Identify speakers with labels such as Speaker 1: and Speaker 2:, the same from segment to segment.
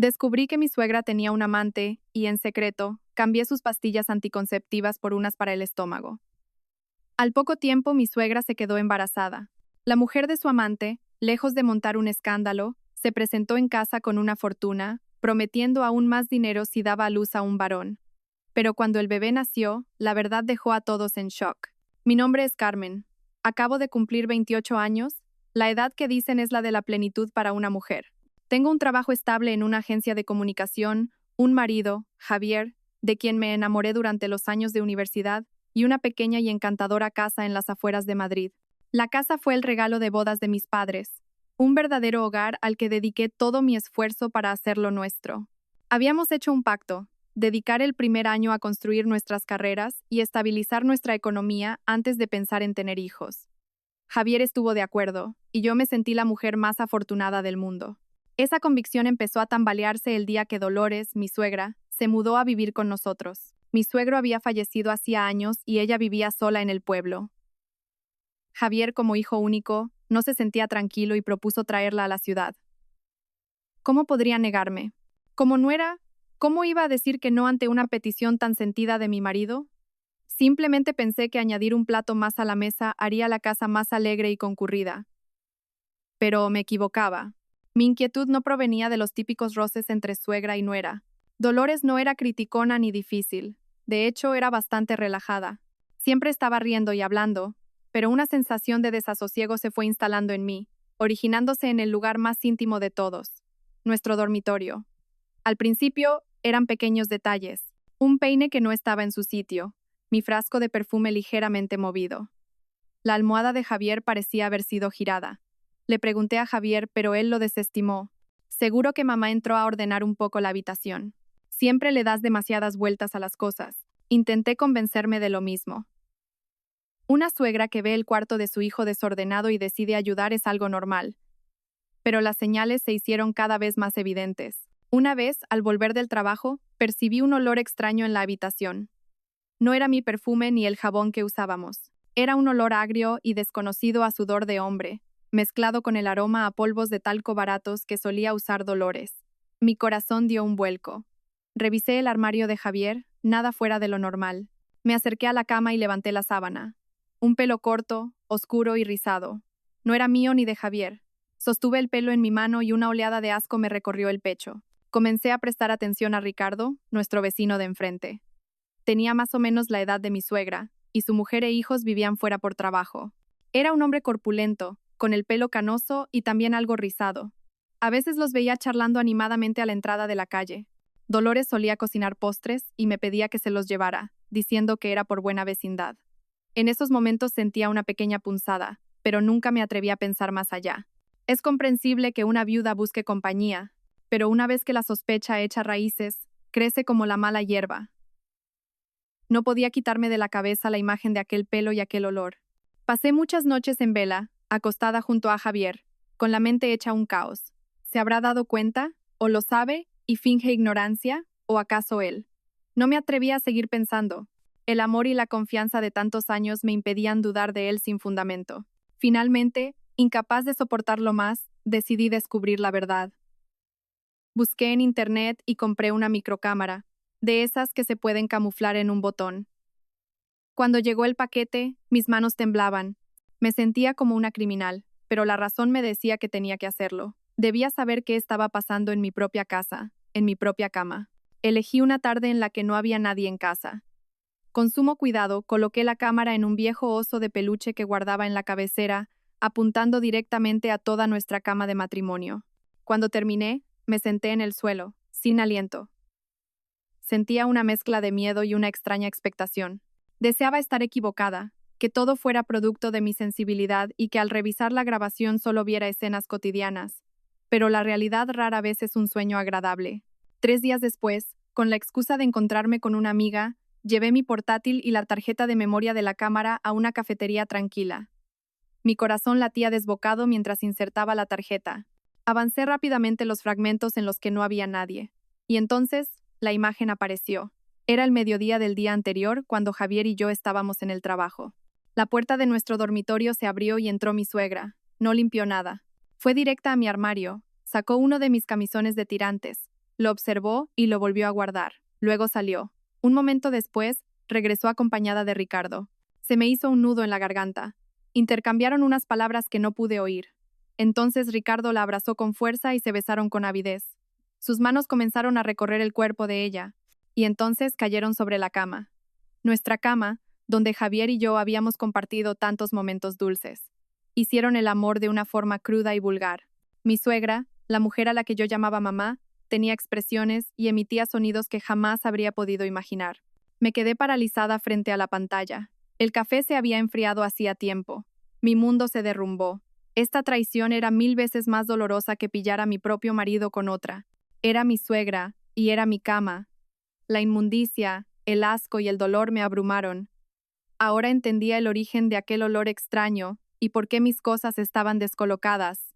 Speaker 1: Descubrí que mi suegra tenía un amante y, en secreto, cambié sus pastillas anticonceptivas por unas para el estómago. Al poco tiempo, mi suegra se quedó embarazada. La mujer de su amante, lejos de montar un escándalo, se presentó en casa con una fortuna, prometiendo aún más dinero si daba a luz a un varón. Pero cuando el bebé nació, la verdad dejó a todos en shock. Mi nombre es Carmen. Acabo de cumplir 28 años, la edad que dicen es la de la plenitud para una mujer. Tengo un trabajo estable en una agencia de comunicación, un marido, Javier, de quien me enamoré durante los años de universidad, y una pequeña y encantadora casa en las afueras de Madrid. La casa fue el regalo de bodas de mis padres, un verdadero hogar al que dediqué todo mi esfuerzo para hacerlo nuestro. Habíamos hecho un pacto: dedicar el primer año a construir nuestras carreras y estabilizar nuestra economía antes de pensar en tener hijos. Javier estuvo de acuerdo, y yo me sentí la mujer más afortunada del mundo. Esa convicción empezó a tambalearse el día que Dolores, mi suegra, se mudó a vivir con nosotros. Mi suegro había fallecido hacía años y ella vivía sola en el pueblo. Javier, como hijo único, no se sentía tranquilo y propuso traerla a la ciudad. ¿Cómo podría negarme? Como nuera, ¿cómo iba a decir que no ante una petición tan sentida de mi marido? Simplemente pensé que añadir un plato más a la mesa haría la casa más alegre y concurrida. Pero me equivocaba. Mi inquietud no provenía de los típicos roces entre suegra y nuera. Dolores no era criticona ni difícil. De hecho, era bastante relajada. Siempre estaba riendo y hablando, pero una sensación de desasosiego se fue instalando en mí, originándose en el lugar más íntimo de todos, nuestro dormitorio. Al principio, eran pequeños detalles: un peine que no estaba en su sitio, mi frasco de perfume ligeramente movido. La almohada de Javier parecía haber sido girada. Le pregunté a Javier, pero él lo desestimó. Seguro que mamá entró a ordenar un poco la habitación. Siempre le das demasiadas vueltas a las cosas. Intenté convencerme de lo mismo. Una suegra que ve el cuarto de su hijo desordenado y decide ayudar es algo normal. Pero las señales se hicieron cada vez más evidentes. Una vez, al volver del trabajo, percibí un olor extraño en la habitación. No era mi perfume ni el jabón que usábamos. Era un olor agrio y desconocido a sudor de hombre, mezclado con el aroma a polvos de talco baratos que solía usar Dolores. Mi corazón dio un vuelco. Revisé el armario de Javier, nada fuera de lo normal. Me acerqué a la cama y levanté la sábana. Un pelo corto, oscuro y rizado. No era mío ni de Javier. Sostuve el pelo en mi mano y una oleada de asco me recorrió el pecho. Comencé a prestar atención a Ricardo, nuestro vecino de enfrente. Tenía más o menos la edad de mi suegra, y su mujer e hijos vivían fuera por trabajo. Era un hombre corpulento, con el pelo canoso y también algo rizado. A veces los veía charlando animadamente a la entrada de la calle. Dolores solía cocinar postres y me pedía que se los llevara, diciendo que era por buena vecindad. En esos momentos sentía una pequeña punzada, pero nunca me atreví a pensar más allá. Es comprensible que una viuda busque compañía, pero una vez que la sospecha echa raíces, crece como la mala hierba. No podía quitarme de la cabeza la imagen de aquel pelo y aquel olor. Pasé muchas noches en vela, acostada junto a Javier, con la mente hecha un caos. ¿Se habrá dado cuenta? ¿O lo sabe y finge ignorancia? ¿O acaso él? No me atrevía a seguir pensando. El amor y la confianza de tantos años me impedían dudar de él sin fundamento. Finalmente, incapaz de soportarlo más, decidí descubrir la verdad. Busqué en internet y compré una microcámara, de esas que se pueden camuflar en un botón. Cuando llegó el paquete, mis manos temblaban. Me sentía como una criminal, pero la razón me decía que tenía que hacerlo. Debía saber qué estaba pasando en mi propia casa, en mi propia cama. Elegí una tarde en la que no había nadie en casa. Con sumo cuidado, coloqué la cámara en un viejo oso de peluche que guardaba en la cabecera, apuntando directamente a toda nuestra cama de matrimonio. Cuando terminé, me senté en el suelo, sin aliento. Sentía una mezcla de miedo y una extraña expectación. Deseaba estar equivocada, que todo fuera producto de mi sensibilidad y que al revisar la grabación solo viera escenas cotidianas. Pero la realidad rara vez es un sueño agradable. 3 días después, con la excusa de encontrarme con una amiga, llevé mi portátil y la tarjeta de memoria de la cámara a una cafetería tranquila. Mi corazón latía desbocado mientras insertaba la tarjeta. Avancé rápidamente los fragmentos en los que no había nadie. Y entonces, la imagen apareció. Era el mediodía del día anterior cuando Javier y yo estábamos en el trabajo. La puerta de nuestro dormitorio se abrió y entró mi suegra. No limpió nada. Fue directa a mi armario, sacó uno de mis camisones de tirantes, Lo observó y lo volvió a guardar. Luego salió. Un momento después, regresó acompañada de Ricardo. Se me hizo un nudo en la garganta. Intercambiaron unas palabras que no pude oír. Entonces Ricardo la abrazó con fuerza y se besaron con avidez. Sus manos comenzaron a recorrer el cuerpo de ella, y entonces cayeron sobre la cama. Nuestra cama, donde Javier y yo habíamos compartido tantos momentos dulces. Hicieron el amor de una forma cruda y vulgar. Mi suegra, la mujer a la que yo llamaba mamá, tenía expresiones y emitía sonidos que jamás habría podido imaginar. Me quedé paralizada frente a la pantalla. El café se había enfriado hacía tiempo. Mi mundo se derrumbó. Esta traición era 1000 veces más dolorosa que pillar a mi propio marido con otra. Era mi suegra, y era mi cama. La inmundicia, el asco y el dolor me abrumaron. Ahora entendía el origen de aquel olor extraño y por qué mis cosas estaban descolocadas.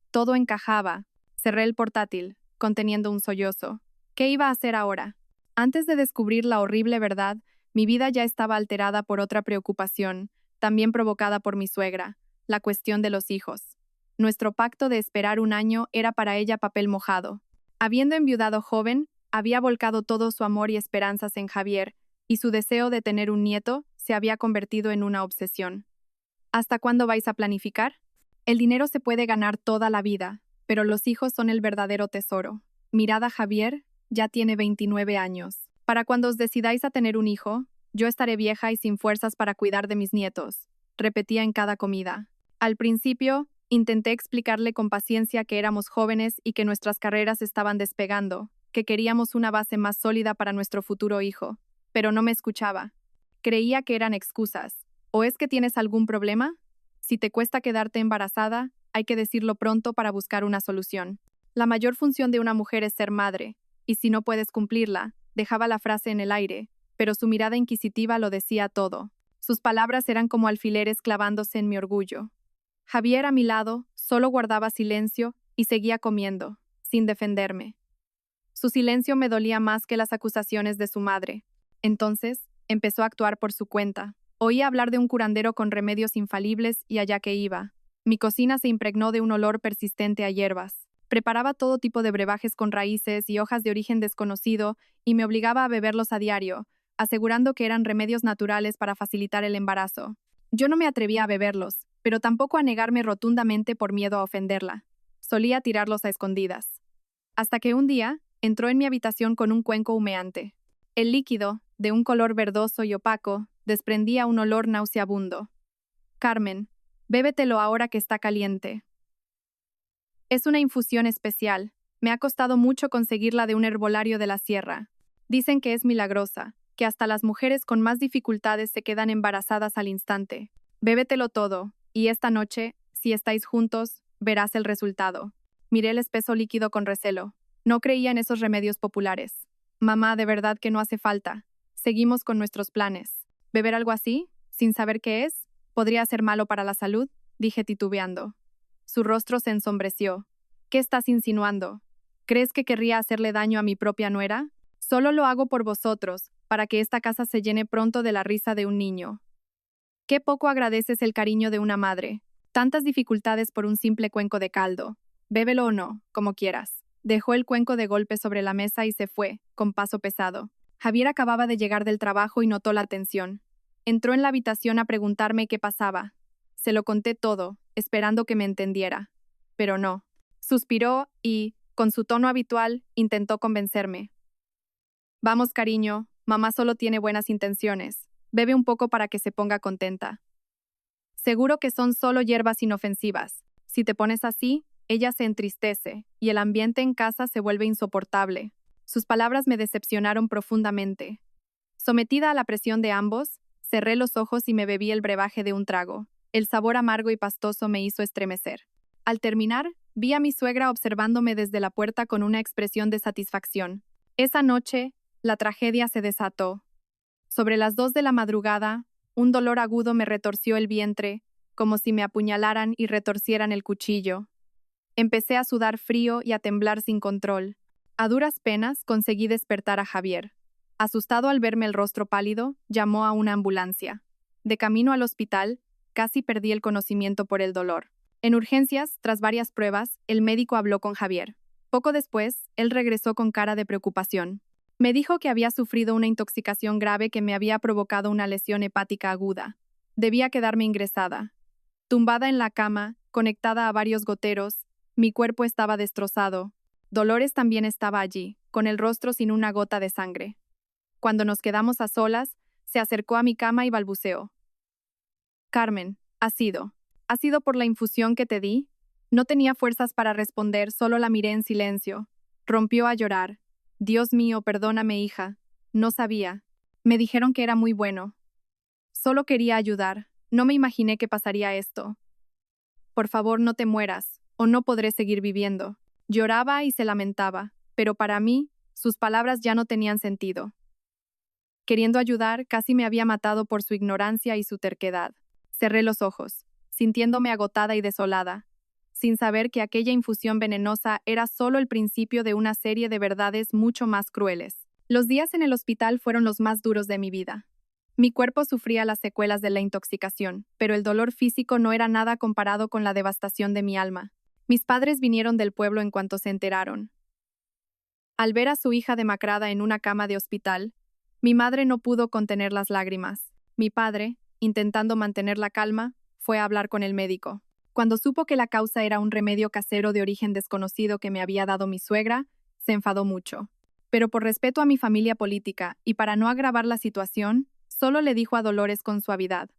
Speaker 1: Todo encajaba. Cerré el portátil, conteniendo un sollozo. ¿Qué iba a hacer ahora? Antes de descubrir la horrible verdad, mi vida ya estaba alterada por otra preocupación, también provocada por mi suegra, la cuestión de los hijos. Nuestro pacto de esperar un año era para ella papel mojado. Habiendo enviudado joven, había volcado todo su amor y esperanzas en Javier, y su deseo de tener un nieto se había convertido en una obsesión. ¿Hasta cuándo vais a planificar? El dinero se puede ganar toda la vida, pero los hijos son el verdadero tesoro. Mirad a Javier, ya tiene 29 años. Para cuando os decidáis a tener un hijo, yo estaré vieja y sin fuerzas para cuidar de mis nietos, repetía en cada comida. Al principio, intenté explicarle con paciencia que éramos jóvenes y que nuestras carreras estaban despegando, que queríamos una base más sólida para nuestro futuro hijo, pero no me escuchaba. Creía que eran excusas. ¿O es que tienes algún problema? Si te cuesta quedarte embarazada, hay que decirlo pronto para buscar una solución. La mayor función de una mujer es ser madre, y si no puedes cumplirla, dejaba la frase en el aire, pero su mirada inquisitiva lo decía todo. Sus palabras eran como alfileres clavándose en mi orgullo. Javier, a mi lado, solo guardaba silencio y seguía comiendo, sin defenderme. Su silencio me dolía más que las acusaciones de su madre. Entonces, empezó a actuar por su cuenta. Oía hablar de un curandero con remedios infalibles y allá que iba. Mi cocina se impregnó de un olor persistente a hierbas. Preparaba todo tipo de brebajes con raíces y hojas de origen desconocido y me obligaba a beberlos a diario, asegurando que eran remedios naturales para facilitar el embarazo. Yo no me atrevía a beberlos, pero tampoco a negarme rotundamente por miedo a ofenderla. Solía tirarlos a escondidas. Hasta que un día, entró en mi habitación con un cuenco humeante. El líquido, de un color verdoso y opaco, desprendía un olor nauseabundo. Carmen, bébetelo ahora que está caliente. Es una infusión especial. Me ha costado mucho conseguirla de un herbolario de la sierra. Dicen que es milagrosa, que hasta las mujeres con más dificultades se quedan embarazadas al instante. Bébetelo todo, y esta noche, si estáis juntos, verás el resultado. Miré el espeso líquido con recelo. No creía en esos remedios populares. Mamá, de verdad que no hace falta. Seguimos con nuestros planes. ¿Beber algo así, sin saber qué es, podría ser malo para la salud?, dije titubeando. Su rostro se ensombreció. ¿Qué estás insinuando? ¿Crees que querría hacerle daño a mi propia nuera? Solo lo hago por vosotros, para que esta casa se llene pronto de la risa de un niño. Qué poco agradeces el cariño de una madre. Tantas dificultades por un simple cuenco de caldo. Bébelo o no, como quieras. Dejó el cuenco de golpe sobre la mesa y se fue, con paso pesado. Javier acababa de llegar del trabajo y notó la tensión. Entró en la habitación a preguntarme qué pasaba. Se lo conté todo, esperando que me entendiera. Pero no. Suspiró y, con su tono habitual, intentó convencerme. Vamos, cariño, mamá solo tiene buenas intenciones. Bebe un poco para que se ponga contenta. Seguro que son solo hierbas inofensivas. Si te pones así, ella se entristece, y el ambiente en casa se vuelve insoportable. Sus palabras me decepcionaron profundamente. Sometida a la presión de ambos, cerré los ojos y me bebí el brebaje de un trago. El sabor amargo y pastoso me hizo estremecer. Al terminar, vi a mi suegra observándome desde la puerta con una expresión de satisfacción. Esa noche, la tragedia se desató. Sobre las 2 de la madrugada, un dolor agudo me retorció el vientre, como si me apuñalaran y retorcieran el cuchillo. Empecé a sudar frío y a temblar sin control. A duras penas conseguí despertar a Javier. Asustado al verme el rostro pálido, llamó a una ambulancia. De camino al hospital, casi perdí el conocimiento por el dolor. En urgencias, tras varias pruebas, el médico habló con Javier. Poco después, él regresó con cara de preocupación. Me dijo que había sufrido una intoxicación grave que me había provocado una lesión hepática aguda. Debía quedarme ingresada. Tumbada en la cama, conectada a varios goteros, mi cuerpo estaba destrozado. Dolores también estaba allí, con el rostro sin una gota de sangre. Cuando nos quedamos a solas, se acercó a mi cama y balbuceó. Carmen, ¿ha sido por la infusión que te di? No tenía fuerzas para responder, solo la miré en silencio. Rompió a llorar. Dios mío, perdóname, hija. No sabía. Me dijeron que era muy bueno. Solo quería ayudar. No me imaginé que pasaría esto. Por favor, no te mueras, o no podré seguir viviendo. Lloraba y se lamentaba, pero para mí, sus palabras ya no tenían sentido. Queriendo ayudar, casi me había matado por su ignorancia y su terquedad. Cerré los ojos, sintiéndome agotada y desolada, sin saber que aquella infusión venenosa era solo el principio de una serie de verdades mucho más crueles. Los días en el hospital fueron los más duros de mi vida. Mi cuerpo sufría las secuelas de la intoxicación, pero el dolor físico no era nada comparado con la devastación de mi alma. Mis padres vinieron del pueblo en cuanto se enteraron. Al ver a su hija demacrada en una cama de hospital, mi madre no pudo contener las lágrimas. Mi padre, intentando mantener la calma, fue a hablar con el médico. Cuando supo que la causa era un remedio casero de origen desconocido que me había dado mi suegra, se enfadó mucho. Pero por respeto a mi familia política y para no agravar la situación, solo le dijo a Dolores con suavidad.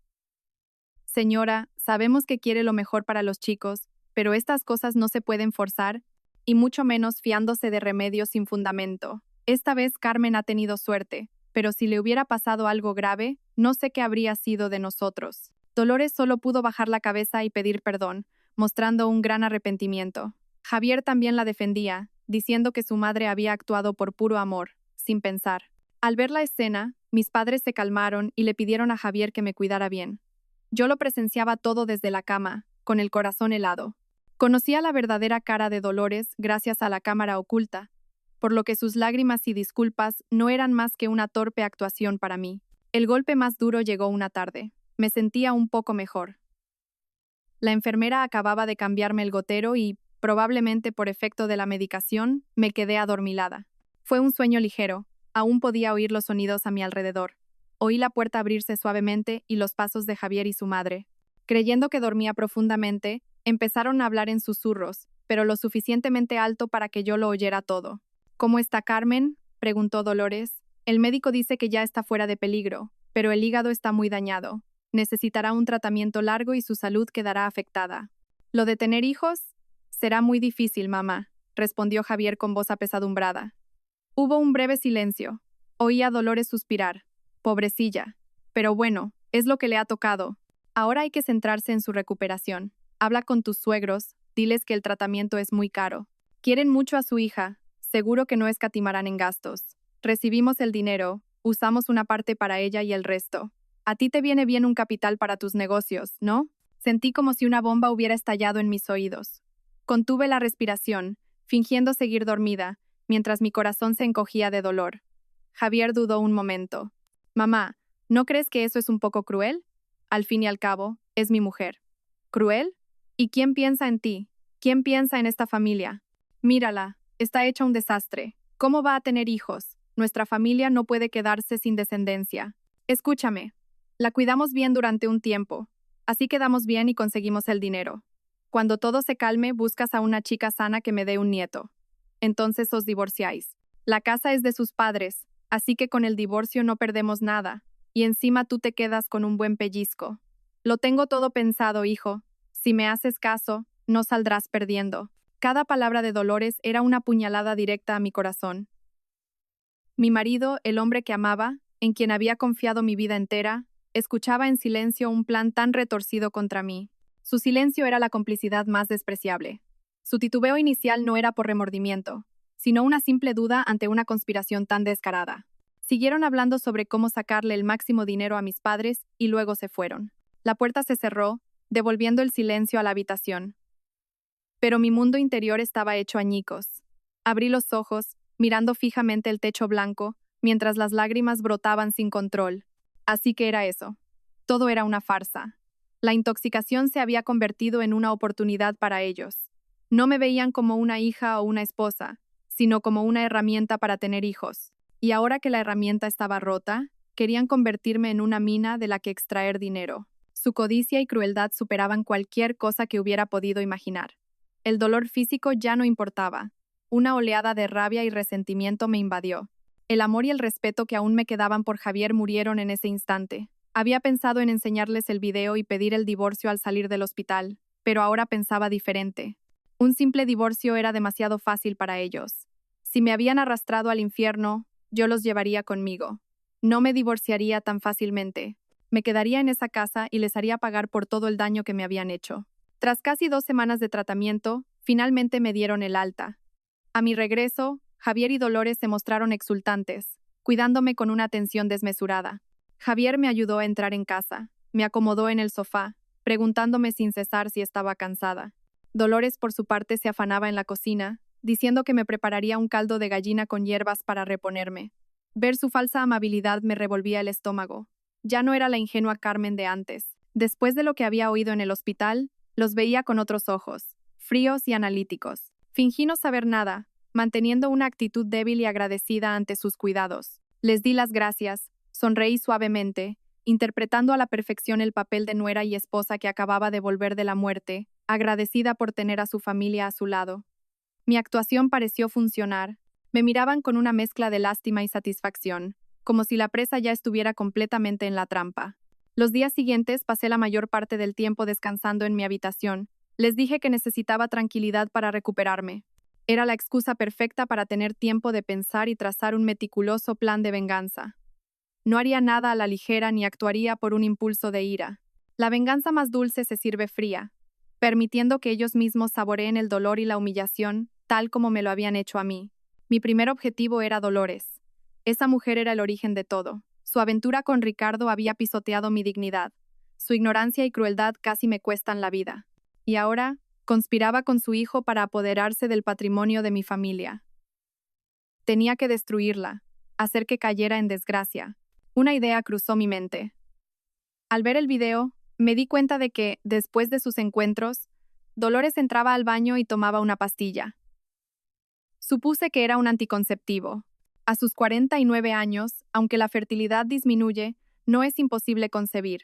Speaker 1: Señora, sabemos que quiere lo mejor para los chicos, pero estas cosas no se pueden forzar, y mucho menos fiándose de remedios sin fundamento. Esta vez Carmen ha tenido suerte, pero si le hubiera pasado algo grave, no sé qué habría sido de nosotros. Dolores solo pudo bajar la cabeza y pedir perdón, mostrando un gran arrepentimiento. Javier también la defendía, diciendo que su madre había actuado por puro amor, sin pensar. Al ver la escena, mis padres se calmaron y le pidieron a Javier que me cuidara bien. Yo lo presenciaba todo desde la cama, con el corazón helado. Conocía la verdadera cara de Dolores gracias a la cámara oculta, por lo que sus lágrimas y disculpas no eran más que una torpe actuación para mí. El golpe más duro llegó una tarde. Me sentía un poco mejor. La enfermera acababa de cambiarme el gotero y, probablemente por efecto de la medicación, me quedé adormilada. Fue un sueño ligero, aún podía oír los sonidos a mi alrededor. Oí la puerta abrirse suavemente y los pasos de Javier y su madre. Creyendo que dormía profundamente, empezaron a hablar en susurros, pero lo suficientemente alto para que yo lo oyera todo. ¿Cómo está Carmen?, preguntó Dolores. El médico dice que ya está fuera de peligro, pero el hígado está muy dañado. Necesitará un tratamiento largo y su salud quedará afectada. ¿Lo de tener hijos? Será muy difícil, mamá, respondió Javier con voz apesadumbrada. Hubo un breve silencio. Oí a Dolores suspirar. Pobrecilla. Pero bueno, es lo que le ha tocado. Ahora hay que centrarse en su recuperación. Habla con tus suegros, diles que el tratamiento es muy caro. Quieren mucho a su hija, seguro que no escatimarán en gastos. Recibimos el dinero, usamos una parte para ella y el resto. A ti te viene bien un capital para tus negocios, ¿no? Sentí como si una bomba hubiera estallado en mis oídos. Contuve la respiración, fingiendo seguir dormida, mientras mi corazón se encogía de dolor. Javier dudó un momento. Mamá, ¿no crees que eso es un poco cruel? Al fin y al cabo, es mi mujer. ¿Cruel? ¿Y quién piensa en ti? ¿Quién piensa en esta familia? Mírala, está hecha un desastre. ¿Cómo va a tener hijos? Nuestra familia no puede quedarse sin descendencia. Escúchame. La cuidamos bien durante un tiempo. Así quedamos bien y conseguimos el dinero. Cuando todo se calme, buscas a una chica sana que me dé un nieto. Entonces os divorciáis. La casa es de sus padres, así que con el divorcio no perdemos nada, y encima tú te quedas con un buen pellizco. Lo tengo todo pensado, hijo. Si me haces caso, no saldrás perdiendo. Cada palabra de Dolores era una puñalada directa a mi corazón. Mi marido, el hombre que amaba, en quien había confiado mi vida entera, escuchaba en silencio un plan tan retorcido contra mí. Su silencio era la complicidad más despreciable. Su titubeo inicial no era por remordimiento, sino una simple duda ante una conspiración tan descarada. Siguieron hablando sobre cómo sacarle el máximo dinero a mis padres y luego se fueron. La puerta se cerró, devolviendo el silencio a la habitación. Pero mi mundo interior estaba hecho añicos. Abrí los ojos, mirando fijamente el techo blanco, mientras las lágrimas brotaban sin control. Así que era eso. Todo era una farsa. La intoxicación se había convertido en una oportunidad para ellos. No me veían como una hija o una esposa, sino como una herramienta para tener hijos. Y ahora que la herramienta estaba rota, querían convertirme en una mina de la que extraer dinero. Su codicia y crueldad superaban cualquier cosa que hubiera podido imaginar. El dolor físico ya no importaba. Una oleada de rabia y resentimiento me invadió. El amor y el respeto que aún me quedaban por Javier murieron en ese instante. Había pensado en enseñarles el video y pedir el divorcio al salir del hospital, pero ahora pensaba diferente. Un simple divorcio era demasiado fácil para ellos. Si me habían arrastrado al infierno, yo los llevaría conmigo. No me divorciaría tan fácilmente. Me quedaría en esa casa y les haría pagar por todo el daño que me habían hecho. Tras casi 2 semanas de tratamiento, finalmente me dieron el alta. A mi regreso, Javier y Dolores se mostraron exultantes, cuidándome con una atención desmesurada. Javier me ayudó a entrar en casa, me acomodó en el sofá, preguntándome sin cesar si estaba cansada. Dolores, por su parte, se afanaba en la cocina, diciendo que me prepararía un caldo de gallina con hierbas para reponerme. Ver su falsa amabilidad me revolvía el estómago. Ya no era la ingenua Carmen de antes. Después de lo que había oído en el hospital, los veía con otros ojos, fríos y analíticos. Fingí no saber nada, manteniendo una actitud débil y agradecida ante sus cuidados. Les di las gracias, sonreí suavemente, interpretando a la perfección el papel de nuera y esposa que acababa de volver de la muerte, agradecida por tener a su familia a su lado. Mi actuación pareció funcionar. Me miraban con una mezcla de lástima y satisfacción, como si la presa ya estuviera completamente en la trampa. Los días siguientes pasé la mayor parte del tiempo descansando en mi habitación. Les dije que necesitaba tranquilidad para recuperarme. Era la excusa perfecta para tener tiempo de pensar y trazar un meticuloso plan de venganza. No haría nada a la ligera ni actuaría por un impulso de ira. La venganza más dulce se sirve fría, permitiendo que ellos mismos saboreen el dolor y la humillación, tal como me lo habían hecho a mí. Mi primer objetivo era Dolores. Esa mujer era el origen de todo. Su aventura con Ricardo había pisoteado mi dignidad. Su ignorancia y crueldad casi me cuestan la vida. Y ahora, conspiraba con su hijo para apoderarse del patrimonio de mi familia. Tenía que destruirla, hacer que cayera en desgracia. Una idea cruzó mi mente. Al ver el video, me di cuenta de que, después de sus encuentros, Dolores entraba al baño y tomaba una pastilla. Supuse que era un anticonceptivo. A sus 49 años, aunque la fertilidad disminuye, no es imposible concebir.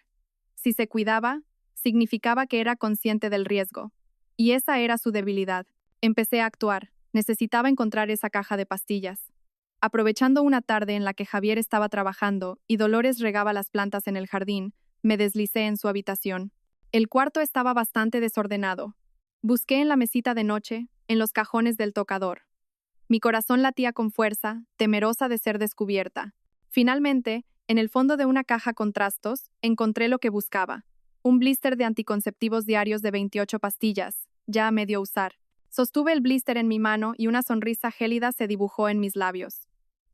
Speaker 1: Si se cuidaba, significaba que era consciente del riesgo. Y esa era su debilidad. Empecé a actuar. Necesitaba encontrar esa caja de pastillas. Aprovechando una tarde en la que Javier estaba trabajando y Dolores regaba las plantas en el jardín, me deslicé en su habitación. El cuarto estaba bastante desordenado. Busqué en la mesita de noche, en los cajones del tocador. Mi corazón latía con fuerza, temerosa de ser descubierta. Finalmente, en el fondo de una caja con trastos, encontré lo que buscaba. Un blister de anticonceptivos diarios de 28 pastillas, ya a medio usar. Sostuve el blister en mi mano y una sonrisa gélida se dibujó en mis labios.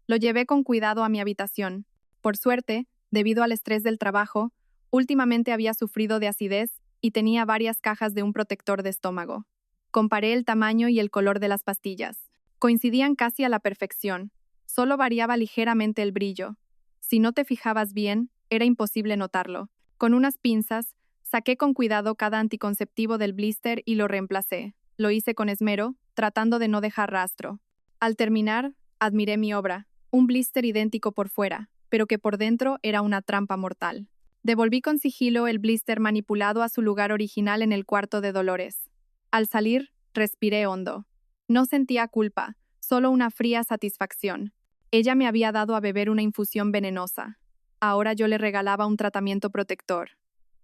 Speaker 1: Lo llevé con cuidado a mi habitación. Por suerte, debido al estrés del trabajo, últimamente había sufrido de acidez y tenía varias cajas de un protector de estómago. Comparé el tamaño y el color de las pastillas. Coincidían casi a la perfección. Solo variaba ligeramente el brillo. Si no te fijabas bien, era imposible notarlo. Con unas pinzas, saqué con cuidado cada anticonceptivo del blister y lo reemplacé. Lo hice con esmero, tratando de no dejar rastro. Al terminar, admiré mi obra. Un blister idéntico por fuera, pero que por dentro era una trampa mortal. Devolví con sigilo el blister manipulado a su lugar original en el cuarto de Dolores. Al salir, respiré hondo. No sentía culpa, solo una fría satisfacción. Ella me había dado a beber una infusión venenosa. Ahora yo le regalaba un tratamiento protector.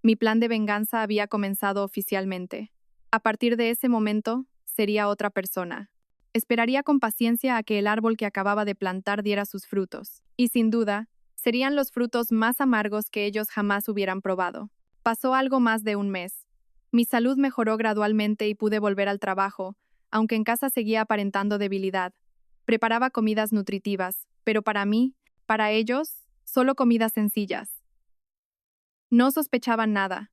Speaker 1: Mi plan de venganza había comenzado oficialmente. A partir de ese momento, sería otra persona. Esperaría con paciencia a que el árbol que acababa de plantar diera sus frutos. Y sin duda, serían los frutos más amargos que ellos jamás hubieran probado. Pasó algo más de un mes. Mi salud mejoró gradualmente y pude volver al trabajo, aunque en casa seguía aparentando debilidad. Preparaba comidas nutritivas, pero para mí, para ellos, solo comidas sencillas. No sospechaban nada.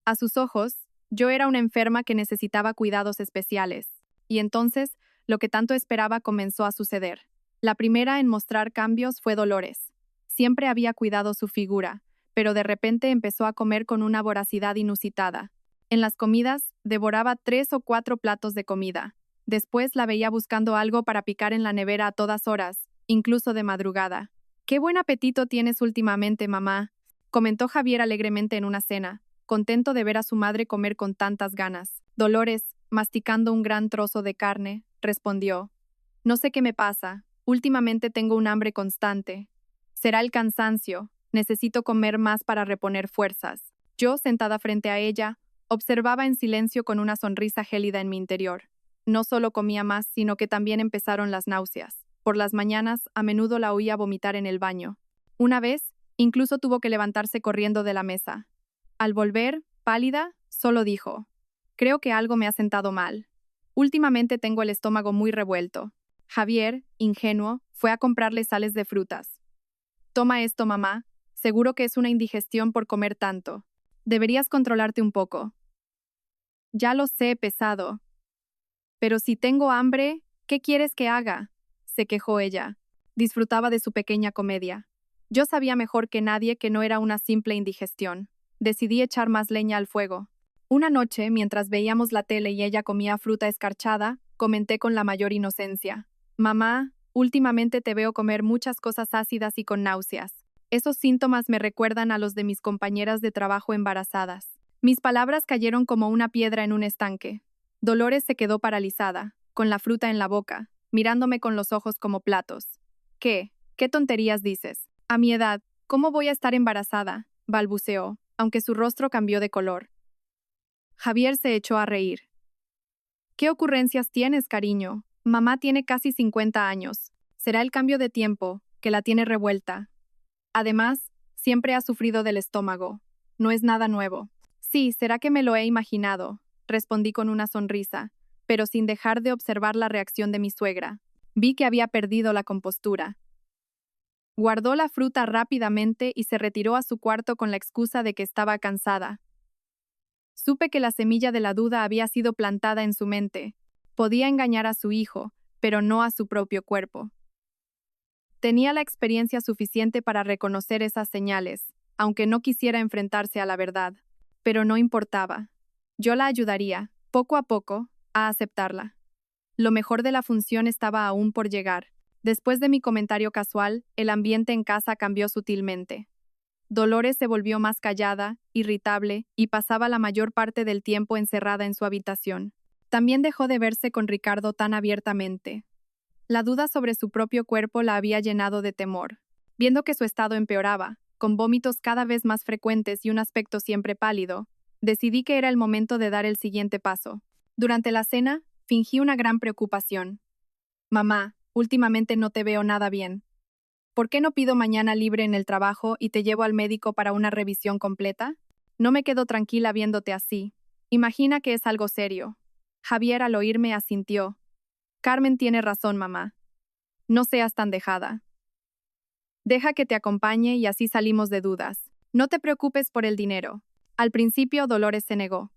Speaker 1: A sus ojos, yo era una enferma que necesitaba cuidados especiales. Y entonces, lo que tanto esperaba comenzó a suceder. La primera en mostrar cambios fue Dolores. Siempre había cuidado su figura, pero de repente empezó a comer con una voracidad inusitada. En las comidas, devoraba 3 o 4 platos de comida. Después la veía buscando algo para picar en la nevera a todas horas, incluso de madrugada. «Qué buen apetito tienes últimamente, mamá», comentó Javier alegremente en una cena, contento de ver a su madre comer con tantas ganas. Dolores, masticando un gran trozo de carne, respondió: «No sé qué me pasa. Últimamente tengo un hambre constante. Será el cansancio. Necesito comer más para reponer fuerzas». Yo, sentada frente a ella, observaba en silencio con una sonrisa gélida en mi interior. No solo comía más, sino que también empezaron las náuseas. Por las mañanas, a menudo la oía vomitar en el baño. Una vez, incluso tuvo que levantarse corriendo de la mesa. Al volver, pálida, solo dijo: «Creo que algo me ha sentado mal. Últimamente tengo el estómago muy revuelto». Javier, ingenuo, fue a comprarle sales de frutas. «Toma esto, mamá. Seguro que es una indigestión por comer tanto. Deberías controlarte un poco». «Ya lo sé, pesado. Pero si tengo hambre, ¿qué quieres que haga?», se quejó ella. Disfrutaba de su pequeña comedia. Yo sabía mejor que nadie que no era una simple indigestión. Decidí echar más leña al fuego. Una noche, mientras veíamos la tele y ella comía fruta escarchada, comenté con la mayor inocencia: «Mamá, últimamente te veo comer muchas cosas ácidas y con náuseas. Esos síntomas me recuerdan a los de mis compañeras de trabajo embarazadas». Mis palabras cayeron como una piedra en un estanque. Dolores se quedó paralizada, con la fruta en la boca, mirándome con los ojos como platos. ¿Qué tonterías dices? A mi edad, ¿cómo voy a estar embarazada?», balbuceó, aunque su rostro cambió de color. Javier se echó a reír. «¿Qué ocurrencias tienes, cariño? Mamá tiene casi 50 años. Será el cambio de tiempo, que la tiene revuelta. Además, siempre ha sufrido del estómago. No es nada nuevo». «Sí, será que me lo he imaginado», respondí con una sonrisa, pero sin dejar de observar la reacción de mi suegra. Vi que había perdido la compostura. Guardó la fruta rápidamente y se retiró a su cuarto con la excusa de que estaba cansada. Supe que la semilla de la duda había sido plantada en su mente. Podía engañar a su hijo, pero no a su propio cuerpo. Tenía la experiencia suficiente para reconocer esas señales, aunque no quisiera enfrentarse a la verdad. Pero no importaba. Yo la ayudaría, poco a poco, a aceptarla. Lo mejor de la función estaba aún por llegar. Después de mi comentario casual, el ambiente en casa cambió sutilmente. Dolores se volvió más callada, irritable, y pasaba la mayor parte del tiempo encerrada en su habitación. También dejó de verse con Ricardo tan abiertamente. La duda sobre su propio cuerpo la había llenado de temor. Viendo que su estado empeoraba, con vómitos cada vez más frecuentes y un aspecto siempre pálido, decidí que era el momento de dar el siguiente paso. Durante la cena, fingí una gran preocupación. «Mamá, últimamente no te veo nada bien. ¿Por qué no pido mañana libre en el trabajo y te llevo al médico para una revisión completa? No me quedo tranquila viéndote así. Imagina que es algo serio». Javier, al oírme, asintió. «Carmen tiene razón, mamá. No seas tan dejada. Deja que te acompañe y así salimos de dudas. No te preocupes por el dinero». Al principio, Dolores se negó.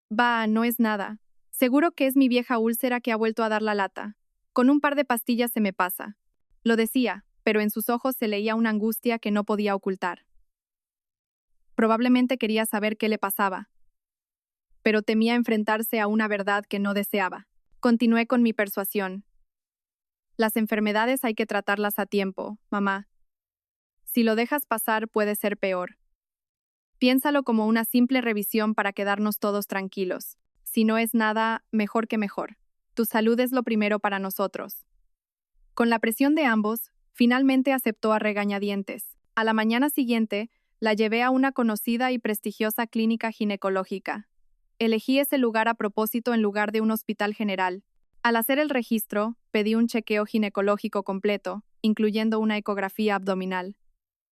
Speaker 1: «Bah, no es nada. Seguro que es mi vieja úlcera que ha vuelto a dar la lata. Con un par de pastillas se me pasa». Lo decía, pero en sus ojos se leía una angustia que no podía ocultar. Probablemente quería saber qué le pasaba, pero temía enfrentarse a una verdad que no deseaba. Continué con mi persuasión. «Las enfermedades hay que tratarlas a tiempo, mamá. Si lo dejas pasar puede ser peor. Piénsalo como una simple revisión para quedarnos todos tranquilos. Si no es nada, mejor que mejor. Tu salud es lo primero para nosotros». Con la presión de ambos, finalmente aceptó a regañadientes. A la mañana siguiente, la llevé a una conocida y prestigiosa clínica ginecológica. Elegí ese lugar a propósito en lugar de un hospital general. Al hacer el registro, pedí un chequeo ginecológico completo, incluyendo una ecografía abdominal.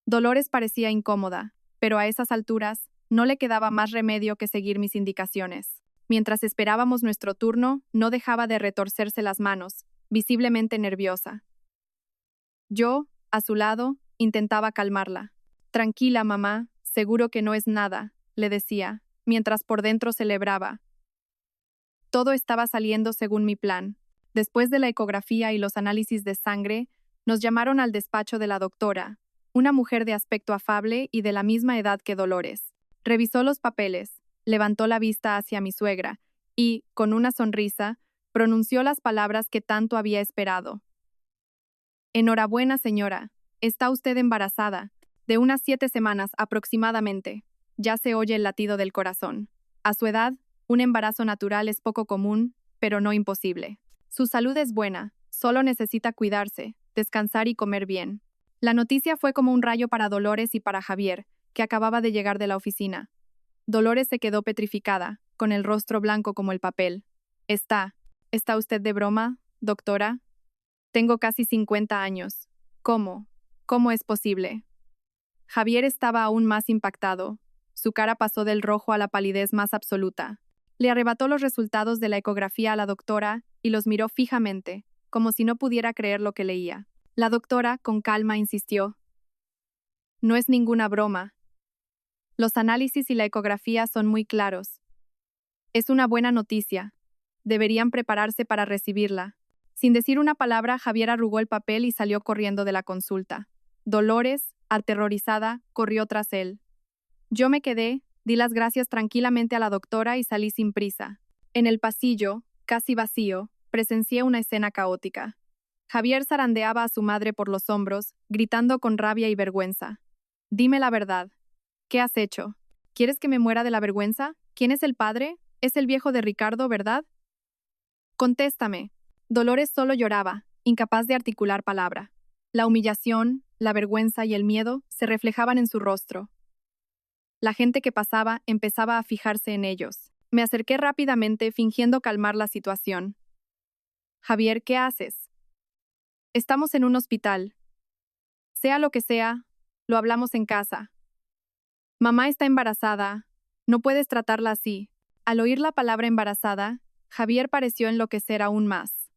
Speaker 1: Dolores parecía incómoda, pero a esas alturas no le quedaba más remedio que seguir mis indicaciones. Mientras esperábamos nuestro turno, no dejaba de retorcerse las manos, visiblemente nerviosa. Yo, a su lado, intentaba calmarla. «Tranquila, mamá, seguro que no es nada», le decía, mientras por dentro celebraba. Todo estaba saliendo según mi plan. Después de la ecografía y los análisis de sangre, nos llamaron al despacho de la doctora, una mujer de aspecto afable y de la misma edad que Dolores. Revisó los papeles, levantó la vista hacia mi suegra y, con una sonrisa, pronunció las palabras que tanto había esperado. Enhorabuena, señora. Está usted embarazada. De unas 7 semanas aproximadamente. Ya se oye el latido del corazón. A su edad, un embarazo natural es poco común, pero no imposible. Su salud es buena, solo necesita cuidarse, descansar y comer bien. La noticia fue como un rayo para Dolores y para Javier, que acababa de llegar de la oficina. Dolores se quedó petrificada, con el rostro blanco como el papel. ¿Está usted de broma, doctora? Tengo casi 50 años. ¿Cómo? ¿Cómo es posible? Javier estaba aún más impactado. Su cara pasó del rojo a la palidez más absoluta. Le arrebató los resultados de la ecografía a la doctora y los miró fijamente, como si no pudiera creer lo que leía. La doctora, con calma, insistió. No es ninguna broma. Los análisis y la ecografía son muy claros. Es una buena noticia. Deberían prepararse para recibirla. Sin decir una palabra, Javier arrugó el papel y salió corriendo de la consulta. Dolores, aterrorizada, corrió tras él. Yo me quedé, di las gracias tranquilamente a la doctora y salí sin prisa. En el pasillo, casi vacío, presencié una escena caótica. Javier zarandeaba a su madre por los hombros, gritando con rabia y vergüenza. Dime la verdad. ¿Qué has hecho? ¿Quieres que me muera de la vergüenza? ¿Quién es el padre? Es el viejo de Ricardo, ¿verdad? Contéstame. Dolores solo lloraba, incapaz de articular palabra. La humillación, la vergüenza y el miedo se reflejaban en su rostro. La gente que pasaba empezaba a fijarse en ellos. Me acerqué rápidamente, fingiendo calmar la situación. Javier, ¿qué haces? Estamos en un hospital. Sea lo que sea, lo hablamos en casa. Mamá está embarazada. No puedes tratarla así. Al oír la palabra embarazada, Javier pareció enloquecer aún más.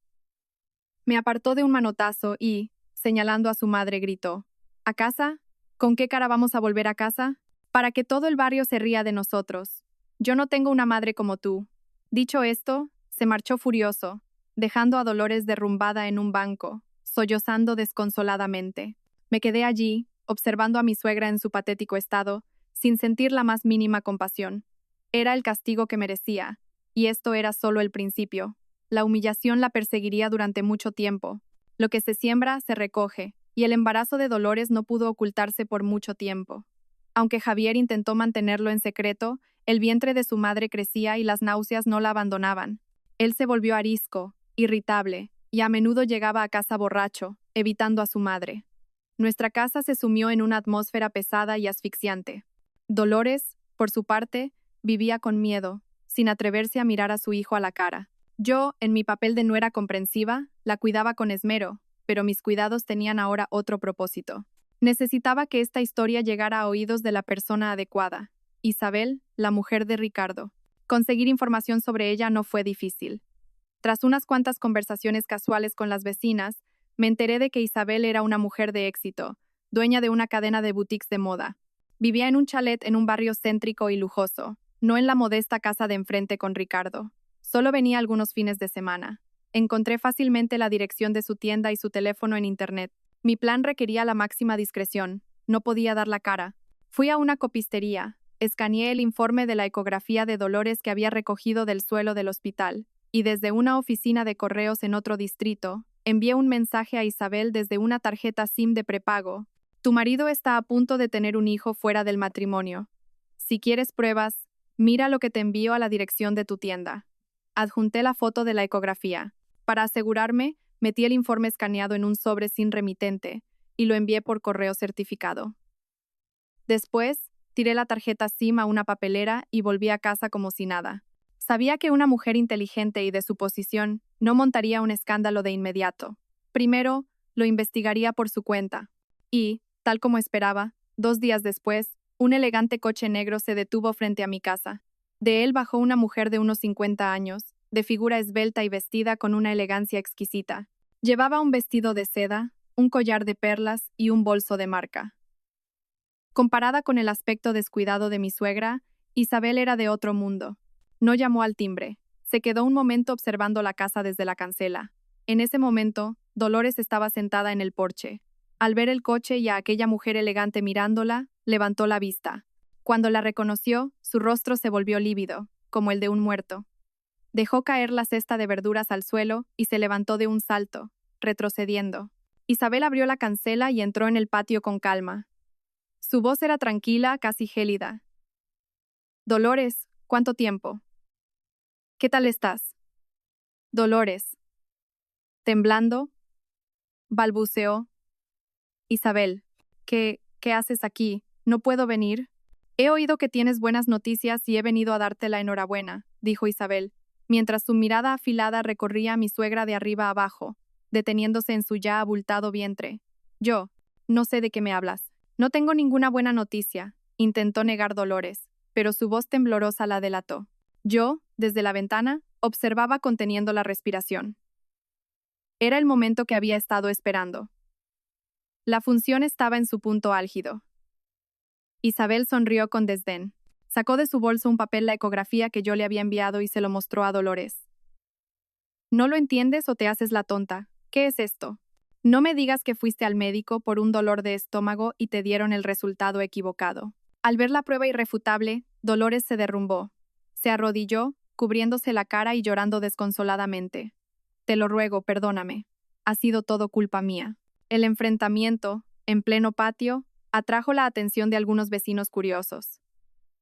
Speaker 1: Me apartó de un manotazo y, señalando a su madre, gritó: ¿A casa? ¿Con qué cara vamos a volver a casa? Para que todo el barrio se ría de nosotros. Yo no tengo una madre como tú. Dicho esto, se marchó furioso, dejando a Dolores derrumbada en un banco, sollozando desconsoladamente. Me quedé allí, observando a mi suegra en su patético estado, sin sentir la más mínima compasión. Era el castigo que merecía, y esto era solo el principio. La humillación la perseguiría durante mucho tiempo. Lo que se siembra, se recoge, y el embarazo de Dolores no pudo ocultarse por mucho tiempo. Aunque Javier intentó mantenerlo en secreto, el vientre de su madre crecía y las náuseas no la abandonaban. Él se volvió arisco, irritable, y a menudo llegaba a casa borracho, evitando a su madre. Nuestra casa se sumió en una atmósfera pesada y asfixiante. Dolores, por su parte, vivía con miedo, sin atreverse a mirar a su hijo a la cara. Yo, en mi papel de nuera comprensiva, la cuidaba con esmero, pero mis cuidados tenían ahora otro propósito. Necesitaba que esta historia llegara a oídos de la persona adecuada. Isabel, la mujer de Ricardo. Conseguir información sobre ella no fue difícil. Tras unas cuantas conversaciones casuales con las vecinas, me enteré de que Isabel era una mujer de éxito, dueña de una cadena de boutiques de moda. Vivía en un chalet en un barrio céntrico y lujoso, no en la modesta casa de enfrente con Ricardo. Solo venía algunos fines de semana. Encontré fácilmente la dirección de su tienda y su teléfono en internet. Mi plan requería la máxima discreción. No podía dar la cara. Fui a una copistería, escaneé el informe de la ecografía de Dolores que había recogido del suelo del hospital, y desde una oficina de correos en otro distrito, envié un mensaje a Isabel desde una tarjeta SIM de prepago. Tu marido está a punto de tener un hijo fuera del matrimonio. Si quieres pruebas, mira lo que te envío a la dirección de tu tienda. Adjunté la foto de la ecografía. Para asegurarme, metí el informe escaneado en un sobre sin remitente y lo envié por correo certificado. Después, tiré la tarjeta SIM a una papelera y volví a casa como si nada. Sabía que una mujer inteligente y de su posición no montaría un escándalo de inmediato. Primero, lo investigaría por su cuenta. Y, tal como esperaba, 2 días después, un elegante coche negro se detuvo frente a mi casa. De él bajó una mujer de unos 50 años, de figura esbelta y vestida con una elegancia exquisita. Llevaba un vestido de seda, un collar de perlas y un bolso de marca. Comparada con el aspecto descuidado de mi suegra, Isabel era de otro mundo. No llamó al timbre. Se quedó un momento observando la casa desde la cancela. En ese momento, Dolores estaba sentada en el porche. Al ver el coche y a aquella mujer elegante mirándola, levantó la vista. Cuando la reconoció, su rostro se volvió lívido, como el de un muerto. Dejó caer la cesta de verduras al suelo y se levantó de un salto, retrocediendo. Isabel abrió la cancela y entró en el patio con calma. Su voz era tranquila, casi gélida. Dolores, ¿cuánto tiempo? ¿Qué tal estás? Dolores. Temblando, balbuceó. Isabel, ¿qué haces aquí? ¿No puedo venir? He oído que tienes buenas noticias y he venido a darte la enhorabuena, dijo Isabel, mientras su mirada afilada recorría a mi suegra de arriba a abajo, deteniéndose en su ya abultado vientre. Yo, no sé de qué me hablas. No tengo ninguna buena noticia, intentó negar Dolores, pero su voz temblorosa la delató. Yo, desde la ventana, observaba conteniendo la respiración. Era el momento que había estado esperando. La función estaba en su punto álgido. Isabel sonrió con desdén. Sacó de su bolso un papel la ecografía que yo le había enviado y se lo mostró a Dolores. ¿No lo entiendes o te haces la tonta? ¿Qué es esto? No me digas que fuiste al médico por un dolor de estómago y te dieron el resultado equivocado. Al ver la prueba irrefutable, Dolores se derrumbó. Se arrodilló, cubriéndose la cara y llorando desconsoladamente. Te lo ruego, perdóname. Ha sido todo culpa mía. El enfrentamiento, en pleno patio, atrajo la atención de algunos vecinos curiosos.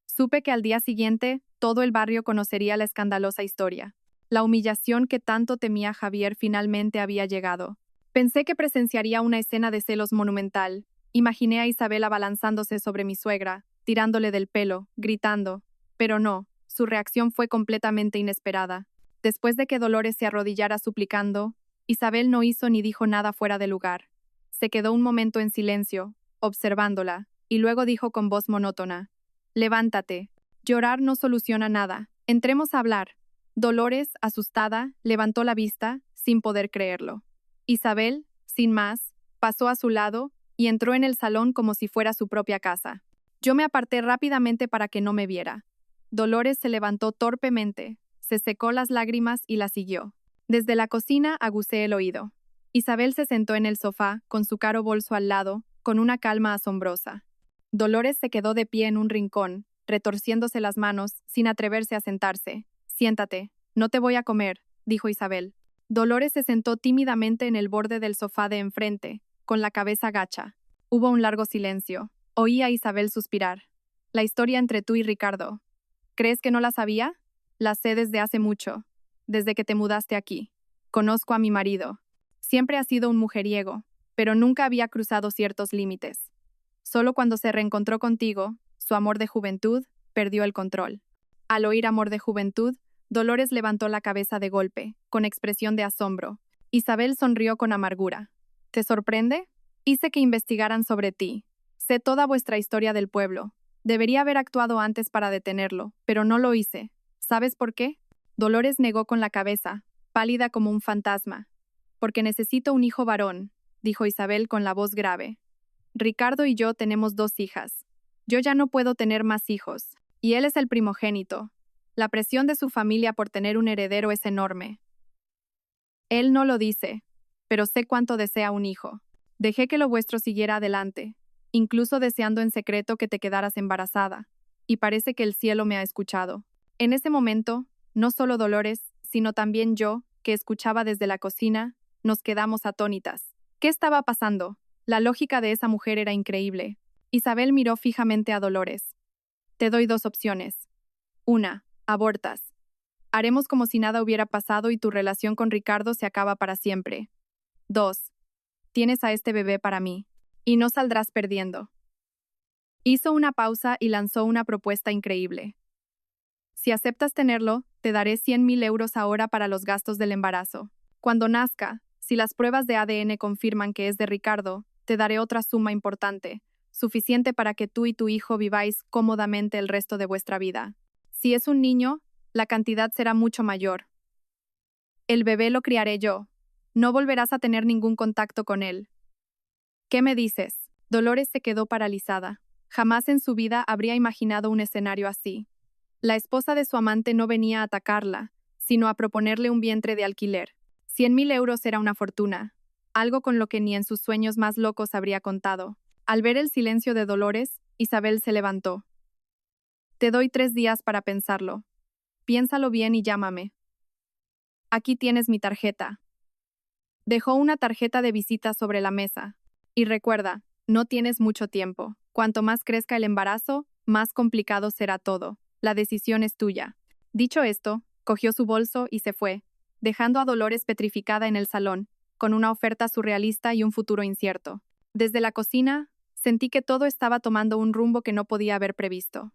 Speaker 1: Supe que al día siguiente todo el barrio conocería la escandalosa historia. La humillación que tanto temía Javier finalmente había llegado. Pensé que presenciaría una escena de celos monumental. Imaginé a Isabel abalanzándose sobre mi suegra, tirándole del pelo, gritando. Pero no, su reacción fue completamente inesperada. Después de que Dolores se arrodillara suplicando, Isabel no hizo ni dijo nada fuera de lugar. Se quedó un momento en silencio, observándola, y luego dijo con voz monótona: Levántate. Llorar no soluciona nada. Entremos a hablar. Dolores, asustada, levantó la vista, sin poder creerlo. Isabel, sin más, pasó a su lado y entró en el salón como si fuera su propia casa. Yo me aparté rápidamente para que no me viera. Dolores se levantó torpemente, se secó las lágrimas y la siguió. Desde la cocina agucé el oído. Isabel se sentó en el sofá, con su caro bolso al lado, con una calma asombrosa. Dolores se quedó de pie en un rincón, retorciéndose las manos, sin atreverse a sentarse. Siéntate, no te voy a comer, dijo Isabel. Dolores se sentó tímidamente en el borde del sofá de enfrente, con la cabeza gacha. Hubo un largo silencio. Oí a Isabel suspirar. La historia entre tú y Ricardo. ¿Crees que no la sabía? La sé desde hace mucho, desde que te mudaste aquí. Conozco a mi marido. Siempre ha sido un mujeriego, pero nunca había cruzado ciertos límites. Solo cuando se reencontró contigo, su amor de juventud perdió el control. Al oír amor de juventud, Dolores levantó la cabeza de golpe, con expresión de asombro. Isabel sonrió con amargura. ¿Te sorprende? Hice que investigaran sobre ti. Sé toda vuestra historia del pueblo. Debería haber actuado antes para detenerlo, pero no lo hice. ¿Sabes por qué? Dolores negó con la cabeza, pálida como un fantasma. Porque necesito un hijo varón, dijo Isabel con la voz grave. Ricardo y yo tenemos 2 hijas. Yo ya no puedo tener más hijos, y él es el primogénito. La presión de su familia por tener un heredero es enorme. Él no lo dice, pero sé cuánto desea un hijo. Dejé que lo vuestro siguiera adelante, incluso deseando en secreto que te quedaras embarazada, y parece que el cielo me ha escuchado. En ese momento, no solo Dolores, sino también yo, que escuchaba desde la cocina, nos quedamos atónitas. ¿Qué estaba pasando? La lógica de esa mujer era increíble. Isabel miró fijamente a Dolores. Te doy 2 opciones. 1. Abortas. Haremos como si nada hubiera pasado y tu relación con Ricardo se acaba para siempre. 2. Tienes a este bebé para mí. Y no saldrás perdiendo. Hizo una pausa y lanzó una propuesta increíble. Si aceptas tenerlo, te daré 100.000 euros ahora para los gastos del embarazo. Cuando nazca, si las pruebas de ADN confirman que es de Ricardo, te daré otra suma importante, suficiente para que tú y tu hijo viváis cómodamente el resto de vuestra vida. Si es un niño, la cantidad será mucho mayor. El bebé lo criaré yo. No volverás a tener ningún contacto con él. ¿Qué me dices? Dolores se quedó paralizada. Jamás en su vida habría imaginado un escenario así. La esposa de su amante no venía a atacarla, sino a proponerle un vientre de alquiler. 100.000 euros era una fortuna, algo con lo que ni en sus sueños más locos habría contado. Al ver el silencio de Dolores, Isabel se levantó. Te doy 3 días para pensarlo. Piénsalo bien y llámame. Aquí tienes mi tarjeta. Dejó una tarjeta de visita sobre la mesa. Y recuerda, no tienes mucho tiempo. Cuanto más crezca el embarazo, más complicado será todo. La decisión es tuya. Dicho esto, cogió su bolso y se fue, dejando a Dolores petrificada en el salón, con una oferta surrealista y un futuro incierto. Desde la cocina, sentí que todo estaba tomando un rumbo que no podía haber previsto.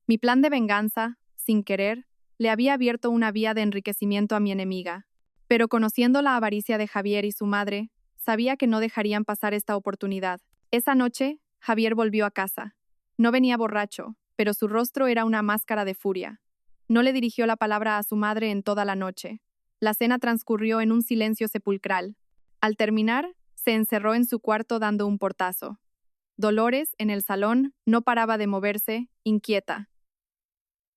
Speaker 1: Mi plan de venganza, sin querer, le había abierto una vía de enriquecimiento a mi enemiga. Pero conociendo la avaricia de Javier y su madre, sabía que no dejarían pasar esta oportunidad. Esa noche, Javier volvió a casa. No venía borracho, pero su rostro era una máscara de furia. No le dirigió la palabra a su madre en toda la noche. La cena transcurrió en un silencio sepulcral. Al terminar, se encerró en su cuarto dando un portazo. Dolores, en el salón, no paraba de moverse, inquieta.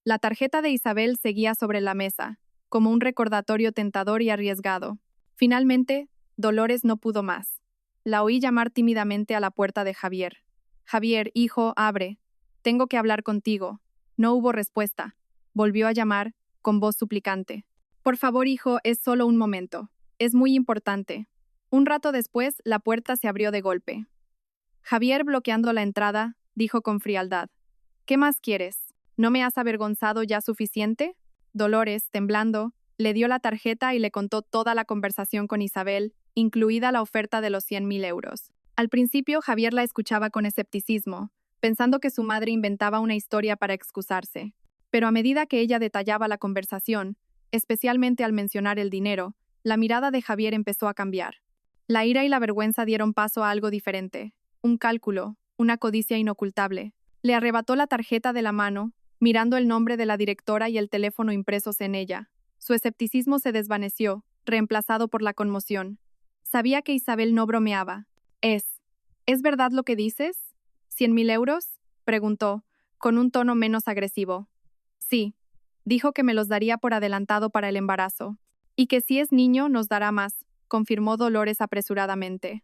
Speaker 1: La tarjeta de Isabel seguía sobre la mesa, como un recordatorio tentador y arriesgado. Finalmente, Dolores no pudo más. La oí llamar tímidamente a la puerta de Javier. Javier, hijo, abre. Tengo que hablar contigo. No hubo respuesta. Volvió a llamar, con voz suplicante. Por favor, hijo, es solo un momento. Es muy importante. Un rato después, la puerta se abrió de golpe. Javier, bloqueando la entrada, dijo con frialdad. ¿Qué más quieres? ¿No me has avergonzado ya suficiente? Dolores, temblando, le dio la tarjeta y le contó toda la conversación con Isabel, incluida la oferta de los 100.000 euros. Al principio, Javier la escuchaba con escepticismo, pensando que su madre inventaba una historia para excusarse. Pero a medida que ella detallaba la conversación, especialmente al mencionar el dinero, la mirada de Javier empezó a cambiar. La ira y la vergüenza dieron paso a algo diferente, un cálculo, una codicia inocultable. Le arrebató la tarjeta de la mano, mirando el nombre de la directora y el teléfono impresos en ella. Su escepticismo se desvaneció, reemplazado por la conmoción. Sabía que Isabel no bromeaba. ¿Es verdad lo que dices? ¿100.000 euros? Preguntó, con un tono menos agresivo. Sí. Dijo que me los daría por adelantado para el embarazo. Y que si es niño nos dará más, confirmó Dolores apresuradamente.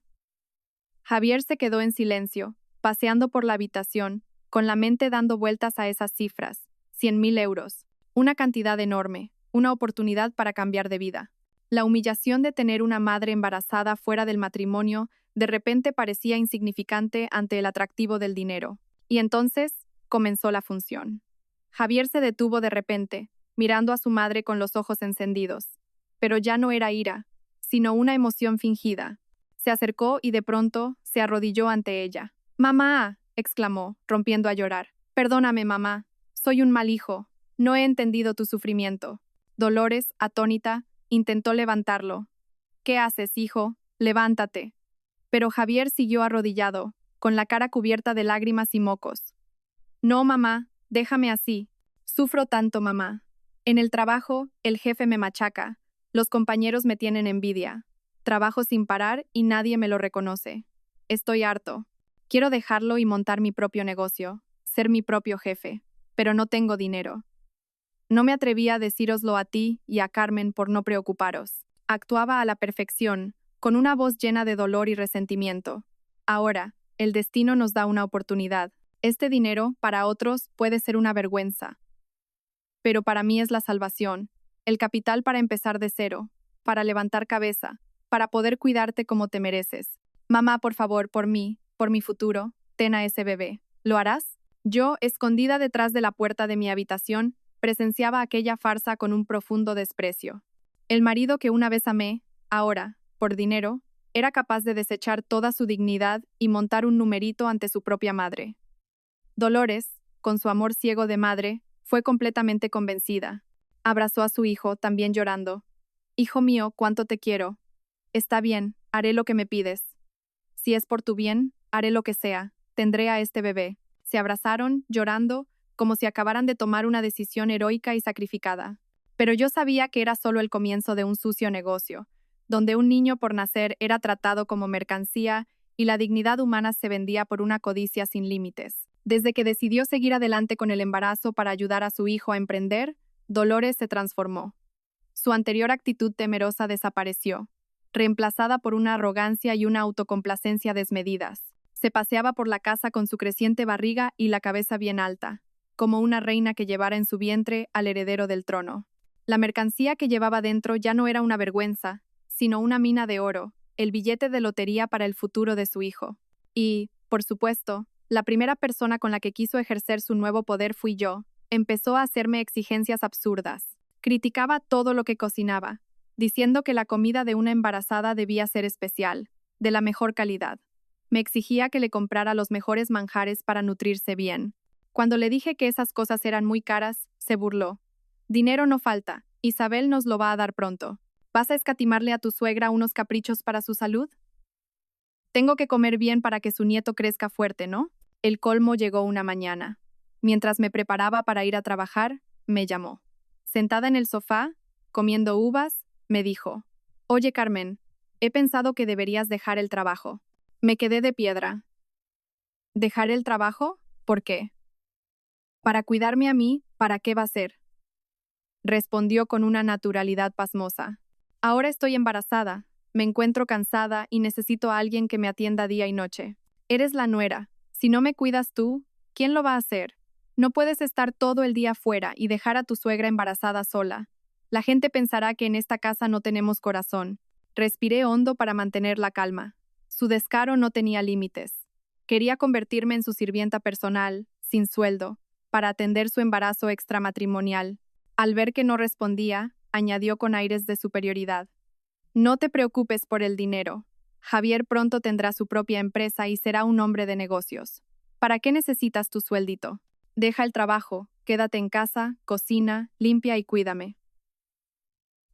Speaker 1: Javier se quedó en silencio, paseando por la habitación, con la mente dando vueltas a esas cifras. 100.000 euros. Una cantidad enorme, una oportunidad para cambiar de vida. La humillación de tener una madre embarazada fuera del matrimonio de repente parecía insignificante ante el atractivo del dinero. Y entonces, comenzó la función. Javier se detuvo de repente, mirando a su madre con los ojos encendidos. Pero ya no era ira, sino una emoción fingida. Se acercó y de pronto se arrodilló ante ella. «¡Mamá!», exclamó, rompiendo a llorar. «Perdóname, mamá. Soy un mal hijo. No he entendido tu sufrimiento». Dolores, atónita, intentó levantarlo. «¿Qué haces, hijo? Levántate». Pero Javier siguió arrodillado, con la cara cubierta de lágrimas y mocos. «No, mamá, déjame así. Sufro tanto, mamá. En el trabajo, el jefe me machaca. Los compañeros me tienen envidia. Trabajo sin parar y nadie me lo reconoce. Estoy harto. Quiero dejarlo y montar mi propio negocio, ser mi propio jefe, pero no tengo dinero. No me atrevía a decíroslo a ti y a Carmen por no preocuparos. Actuaba a la perfección, con una voz llena de dolor y resentimiento. Ahora, el destino nos da una oportunidad. Este dinero, para otros, puede ser una vergüenza. Pero para mí es la salvación, el capital para empezar de cero, para levantar cabeza, para poder cuidarte como te mereces. Mamá, por favor, por mí, por mi futuro, ten a ese bebé. ¿Lo harás? Yo, escondida detrás de la puerta de mi habitación, presenciaba aquella farsa con un profundo desprecio. El marido que una vez amé, ahora, por dinero, era capaz de desechar toda su dignidad y montar un numerito ante su propia madre. Dolores, con su amor ciego de madre, fue completamente convencida. Abrazó a su hijo, también llorando. «Hijo mío, cuánto te quiero. Está bien, haré lo que me pides. Si es por tu bien, haré lo que sea. Tendré a este bebé». Se abrazaron, llorando, como si acabaran de tomar una decisión heroica y sacrificada. Pero yo sabía que era solo el comienzo de un sucio negocio, donde un niño por nacer era tratado como mercancía y la dignidad humana se vendía por una codicia sin límites. Desde que decidió seguir adelante con el embarazo para ayudar a su hijo a emprender, Dolores se transformó. Su anterior actitud temerosa desapareció, reemplazada por una arrogancia y una autocomplacencia desmedidas. Se paseaba por la casa con su creciente barriga y la cabeza bien alta. como una reina que llevara en su vientre al heredero del trono. La mercancía que llevaba dentro ya no era una vergüenza, sino una mina de oro, el billete de lotería para el futuro de su hijo. Y, por supuesto, la primera persona con la que quiso ejercer su nuevo poder fui yo. Empezó a hacerme exigencias absurdas. Criticaba todo lo que cocinaba, diciendo que la comida de una embarazada debía ser especial, de la mejor calidad. Me exigía que le comprara los mejores manjares para nutrirse bien. Cuando le dije que esas cosas eran muy caras, se burló. Dinero no falta, Isabel nos lo va a dar pronto. ¿Vas a escatimarle a tu suegra unos caprichos para su salud? Tengo que comer bien para que su nieto crezca fuerte, ¿no? El colmo llegó una mañana. Mientras me preparaba para ir a trabajar, me llamó. Sentada en el sofá, comiendo uvas, me dijo: «Oye, Carmen, he pensado que deberías dejar el trabajo». Me quedé de piedra. ¿Dejar el trabajo? ¿Por qué? Para cuidarme a mí, ¿para qué va a ser? Respondió con una naturalidad pasmosa. Ahora estoy embarazada, me encuentro cansada y necesito a alguien que me atienda día y noche. Eres la nuera. Si no me cuidas tú, ¿quién lo va a hacer? No puedes estar todo el día fuera y dejar a tu suegra embarazada sola. La gente pensará que en esta casa no tenemos corazón. Respiré hondo para mantener la calma. Su descaro no tenía límites. Quería convertirme en su sirvienta personal, sin sueldo, para atender su embarazo extramatrimonial. Al ver que no respondía, añadió con aires de superioridad: «No te preocupes por el dinero. Javier pronto tendrá su propia empresa y será un hombre de negocios. ¿Para qué necesitas tu sueldito? Deja el trabajo, quédate en casa, cocina, limpia y cuídame».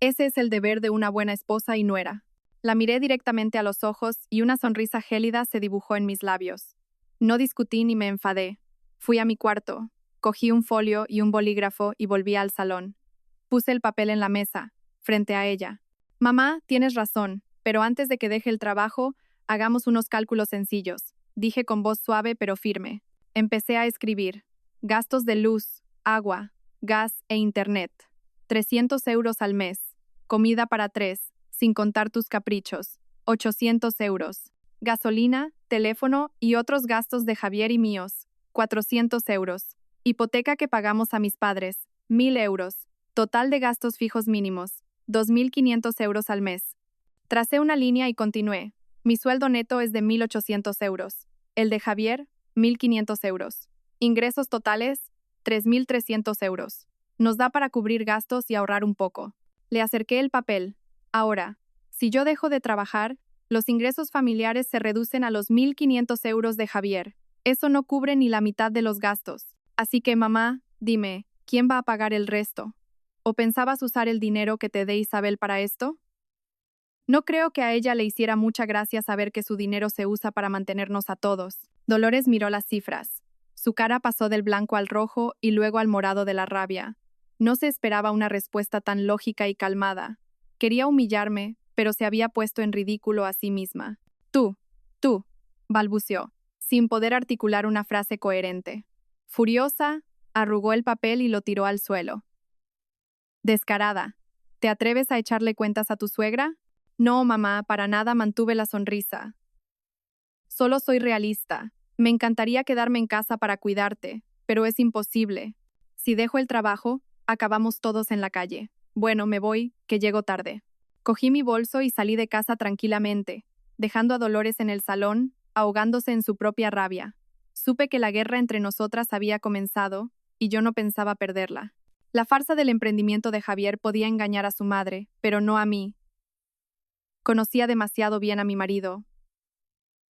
Speaker 1: Ese es el deber de una buena esposa y nuera. La miré directamente a los ojos y una sonrisa gélida se dibujó en mis labios. No discutí ni me enfadé. Fui a mi cuarto, cogí un folio y un bolígrafo y volví al salón. Puse el papel en la mesa, frente a ella. «Mamá, tienes razón, pero antes de que deje el trabajo, hagamos unos cálculos sencillos», dije con voz suave pero firme. Empecé a escribir: gastos de luz, agua, gas e internet. 300 euros al mes. Comida para 3, sin contar tus caprichos. 800 euros. Gasolina, teléfono y otros gastos de Javier y míos. 400 euros. Hipoteca que pagamos a mis padres. 1000 euros. Total de gastos fijos mínimos. 2500 euros al mes. Tracé una línea y continué. Mi sueldo neto es de 1800 euros. El de Javier, 1500 euros. Ingresos totales, 3300 euros. Nos da para cubrir gastos y ahorrar un poco. Le acerqué el papel. Ahora, si yo dejo de trabajar, los ingresos familiares se reducen a los 1500 euros de Javier. Eso no cubre ni la mitad de los gastos. Así que, mamá, dime, ¿quién va a pagar el resto? ¿O pensabas usar el dinero que te dé Isabel para esto? No creo que a ella le hiciera mucha gracia saber que su dinero se usa para mantenernos a todos. Dolores miró las cifras. Su cara pasó del blanco al rojo y luego al morado de la rabia. No se esperaba una respuesta tan lógica y calmada. Quería humillarme, pero se había puesto en ridículo a sí misma. Tú, balbuceó, sin poder articular una frase coherente. Furiosa, arrugó el papel y lo tiró al suelo. Descarada. ¿Te atreves a echarle cuentas a tu suegra? No, mamá, para nada, mantuve la sonrisa. Solo soy realista. Me encantaría quedarme en casa para cuidarte, pero es imposible. Si dejo el trabajo, acabamos todos en la calle. Bueno, me voy, que llego tarde. Cogí mi bolso y salí de casa tranquilamente, dejando a Dolores en el salón, ahogándose en su propia rabia. Supe que la guerra entre nosotras había comenzado, y yo no pensaba perderla. La farsa del emprendimiento de Javier podía engañar a su madre, pero no a mí. Conocía demasiado bien a mi marido.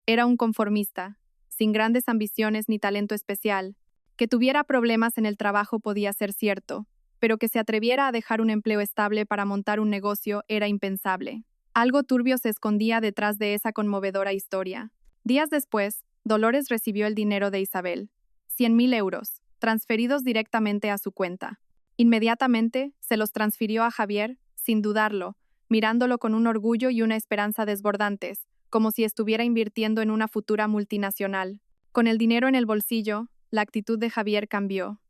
Speaker 1: Era un conformista, sin grandes ambiciones ni talento especial. Que tuviera problemas en el trabajo podía ser cierto, pero que se atreviera a dejar un empleo estable para montar un negocio era impensable. Algo turbio se escondía detrás de esa conmovedora historia. Días después, Dolores recibió el dinero de Isabel, 100.000 euros, transferidos directamente a su cuenta. Inmediatamente, se los transfirió a Javier, sin dudarlo, mirándolo con un orgullo y una esperanza desbordantes, como si estuviera invirtiendo en una futura multinacional. Con el dinero en el bolsillo, la actitud de Javier cambió.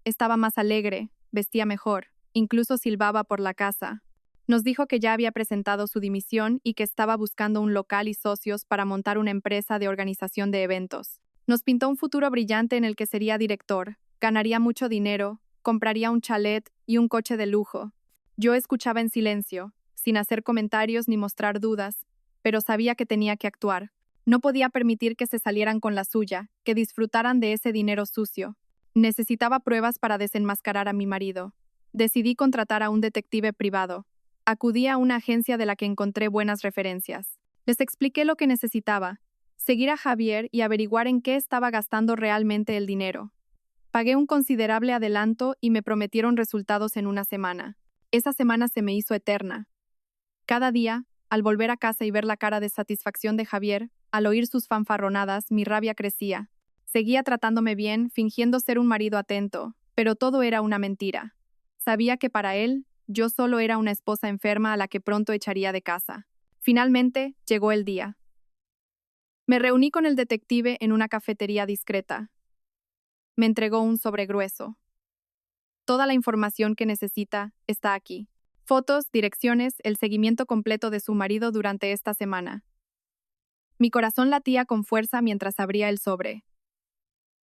Speaker 1: Estaba más alegre, vestía mejor, incluso silbaba por la casa. Nos dijo que ya había presentado su dimisión y que estaba buscando un local y socios para montar una empresa de organización de eventos. Nos pintó un futuro brillante en el que sería director, Ganaría mucho dinero, compraría un chalet y un coche de lujo. Yo escuchaba en silencio, sin hacer comentarios ni mostrar dudas, pero sabía que tenía que actuar. No podía permitir que se salieran con la suya, que disfrutaran de ese dinero sucio. Necesitaba pruebas para desenmascarar a mi marido. Decidí contratar a un detective privado. Acudí a una agencia de la que encontré buenas referencias. Les expliqué lo que necesitaba: seguir a Javier y averiguar en qué estaba gastando realmente el dinero. Pagué un considerable adelanto y me prometieron resultados en una semana. Esa semana se me hizo eterna. Cada día, al volver a casa y ver la cara de satisfacción de Javier, al oír sus fanfarronadas, mi rabia crecía. Seguía tratándome bien, fingiendo ser un marido atento, pero todo era una mentira. Sabía que para él, yo solo era una esposa enferma a la que pronto echaría de casa. Finalmente, llegó el día. Me reuní con el detective en una cafetería discreta. Me entregó un sobre grueso. Toda la información que necesita está aquí. Fotos, direcciones, el seguimiento completo de su marido durante esta semana. Mi corazón latía con fuerza mientras abría el sobre.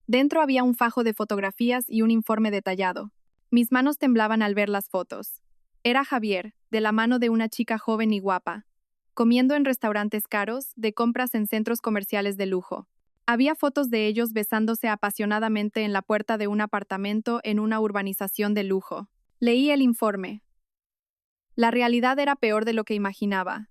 Speaker 1: Dentro había un fajo de fotografías y un informe detallado. Mis manos temblaban al ver las fotos. Era Javier, de la mano de una chica joven y guapa, comiendo en restaurantes caros, de compras en centros comerciales de lujo. Había fotos de ellos besándose apasionadamente en la puerta de un apartamento en una urbanización de lujo. Leí el informe. La realidad era peor de lo que imaginaba.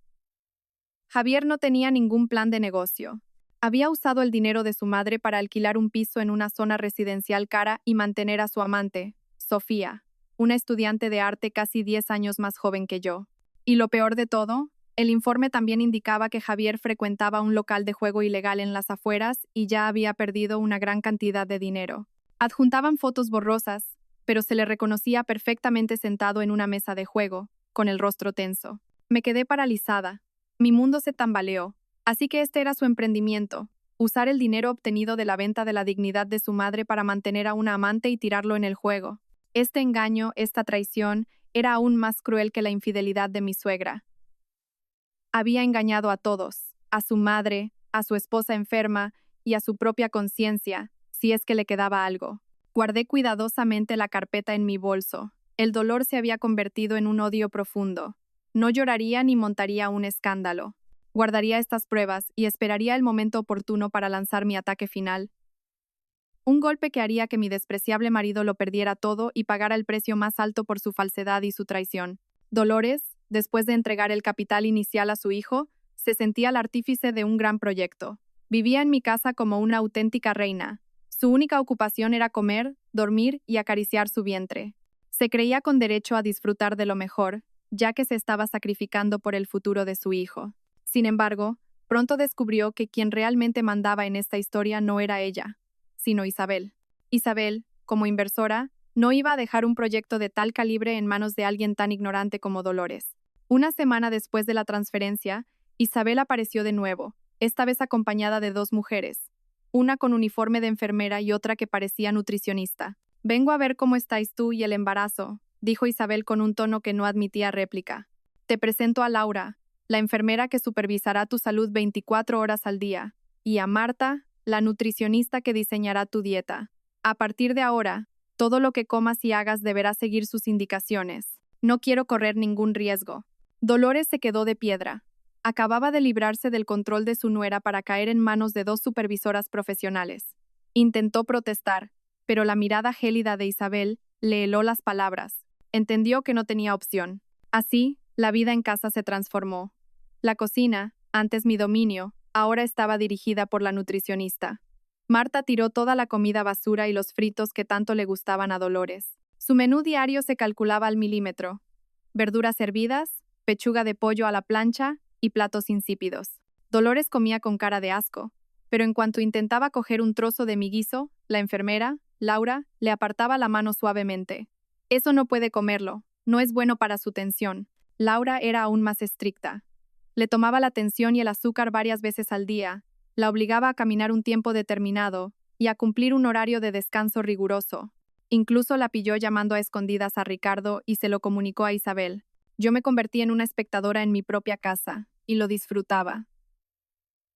Speaker 1: Javier no tenía ningún plan de negocio. Había usado el dinero de su madre para alquilar un piso en una zona residencial cara y mantener a su amante, Sofía, una estudiante de arte casi 10 años más joven que yo. Y lo peor de todo, el informe también indicaba que Javier frecuentaba un local de juego ilegal en las afueras y ya había perdido una gran cantidad de dinero. Adjuntaban fotos borrosas, pero se le reconocía perfectamente sentado en una mesa de juego, con el rostro tenso. Me quedé paralizada. Mi mundo se tambaleó. Así que este era su emprendimiento: usar el dinero obtenido de la venta de la dignidad de su madre para mantener a una amante y tirarlo en el juego. Este engaño, esta traición, era aún más cruel que la infidelidad de mi suegra. Había engañado a todos: a su madre, a su esposa enferma y a su propia conciencia, si es que le quedaba algo. Guardé cuidadosamente la carpeta en mi bolso. El dolor se había convertido en un odio profundo. No lloraría ni montaría un escándalo. Guardaría estas pruebas y esperaría el momento oportuno para lanzar mi ataque final. Un golpe que haría que mi despreciable marido lo perdiera todo y pagara el precio más alto por su falsedad y su traición. Dolores, después de entregar el capital inicial a su hijo, se sentía el artífice de un gran proyecto. Vivía en mi casa como una auténtica reina. Su única ocupación era comer, dormir y acariciar su vientre. Se creía con derecho a disfrutar de lo mejor, ya que se estaba sacrificando por el futuro de su hijo. Sin embargo, pronto descubrió que quien realmente mandaba en esta historia no era ella, sino Isabel. Isabel, como inversora, no iba a dejar un proyecto de tal calibre en manos de alguien tan ignorante como Dolores. Una semana después de la transferencia, Isabel apareció de nuevo, esta vez acompañada de dos mujeres, una con uniforme de enfermera y otra que parecía nutricionista. «Vengo a ver cómo estáis tú y el embarazo», dijo Isabel con un tono que no admitía réplica. «Te presento a Laura, la enfermera que supervisará tu salud 24 horas al día, y a Marta, la nutricionista que diseñará tu dieta. A partir de ahora, todo lo que comas y hagas deberá seguir sus indicaciones. No quiero correr ningún riesgo». Dolores se quedó de piedra. Acababa de librarse del control de su nuera para caer en manos de dos supervisoras profesionales. Intentó protestar, pero la mirada gélida de Isabel le heló las palabras. Entendió que no tenía opción. Así, la vida en casa se transformó. La cocina, antes mi dominio, ahora estaba dirigida por la nutricionista. Marta tiró toda la comida basura y los fritos que tanto le gustaban a Dolores. Su menú diario se calculaba al milímetro: verduras hervidas, pechuga de pollo a la plancha y platos insípidos. Dolores comía con cara de asco, pero en cuanto intentaba coger un trozo de mi guiso, la enfermera, Laura, le apartaba la mano suavemente. «Eso no puede comerlo, no es bueno para su tensión». Laura era aún más estricta. Le tomaba la tensión y el azúcar varias veces al día, la obligaba a caminar un tiempo determinado y a cumplir un horario de descanso riguroso. Incluso la pilló llamando a escondidas a Ricardo y se lo comunicó a Isabel. Yo me convertí en una espectadora en mi propia casa, y lo disfrutaba.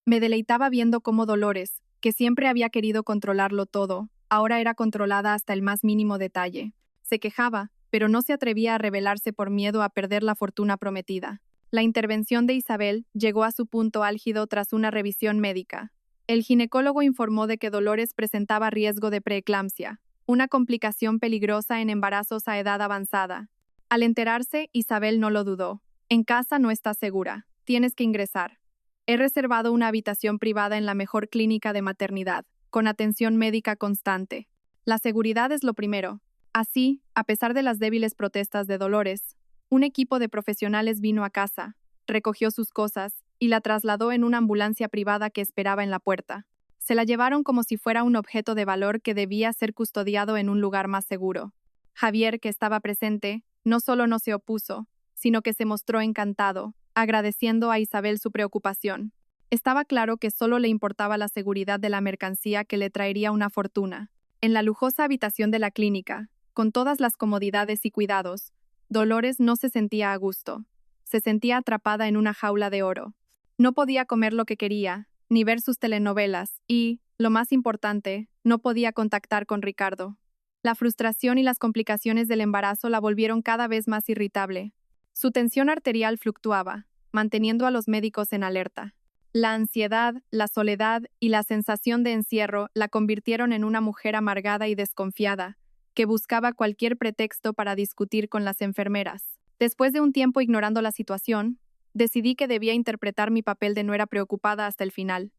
Speaker 1: Me deleitaba viendo cómo Dolores, que siempre había querido controlarlo todo, ahora era controlada hasta el más mínimo detalle. Se quejaba, pero no se atrevía a rebelarse por miedo a perder la fortuna prometida. La intervención de Isabel llegó a su punto álgido tras una revisión médica. El ginecólogo informó de que Dolores presentaba riesgo de preeclampsia, una complicación peligrosa en embarazos a edad avanzada. Al enterarse, Isabel no lo dudó. En casa no estás segura, tienes que ingresar. He reservado una habitación privada en la mejor clínica de maternidad, con atención médica constante. La seguridad es lo primero. Así, a pesar de las débiles protestas de Dolores, un equipo de profesionales vino a casa, recogió sus cosas y la trasladó en una ambulancia privada que esperaba en la puerta. Se la llevaron como si fuera un objeto de valor que debía ser custodiado en un lugar más seguro. Javier, que estaba presente, no solo no se opuso, sino que se mostró encantado, agradeciendo a Isabel su preocupación. Estaba claro que solo le importaba la seguridad de la mercancía que le traería una fortuna. En la lujosa habitación de la clínica, con todas las comodidades y cuidados, Dolores no se sentía a gusto. Se sentía atrapada en una jaula de oro. No podía comer lo que quería, ni ver sus telenovelas, y, lo más importante, no podía contactar con Ricardo. La frustración y las complicaciones del embarazo la volvieron cada vez más irritable. Su tensión arterial fluctuaba, manteniendo a los médicos en alerta. La ansiedad, la soledad y la sensación de encierro la convirtieron en una mujer amargada y desconfiada, que buscaba cualquier pretexto para discutir con las enfermeras. Después de un tiempo ignorando la situación, decidí que debía interpretar mi papel de nuera preocupada hasta el final.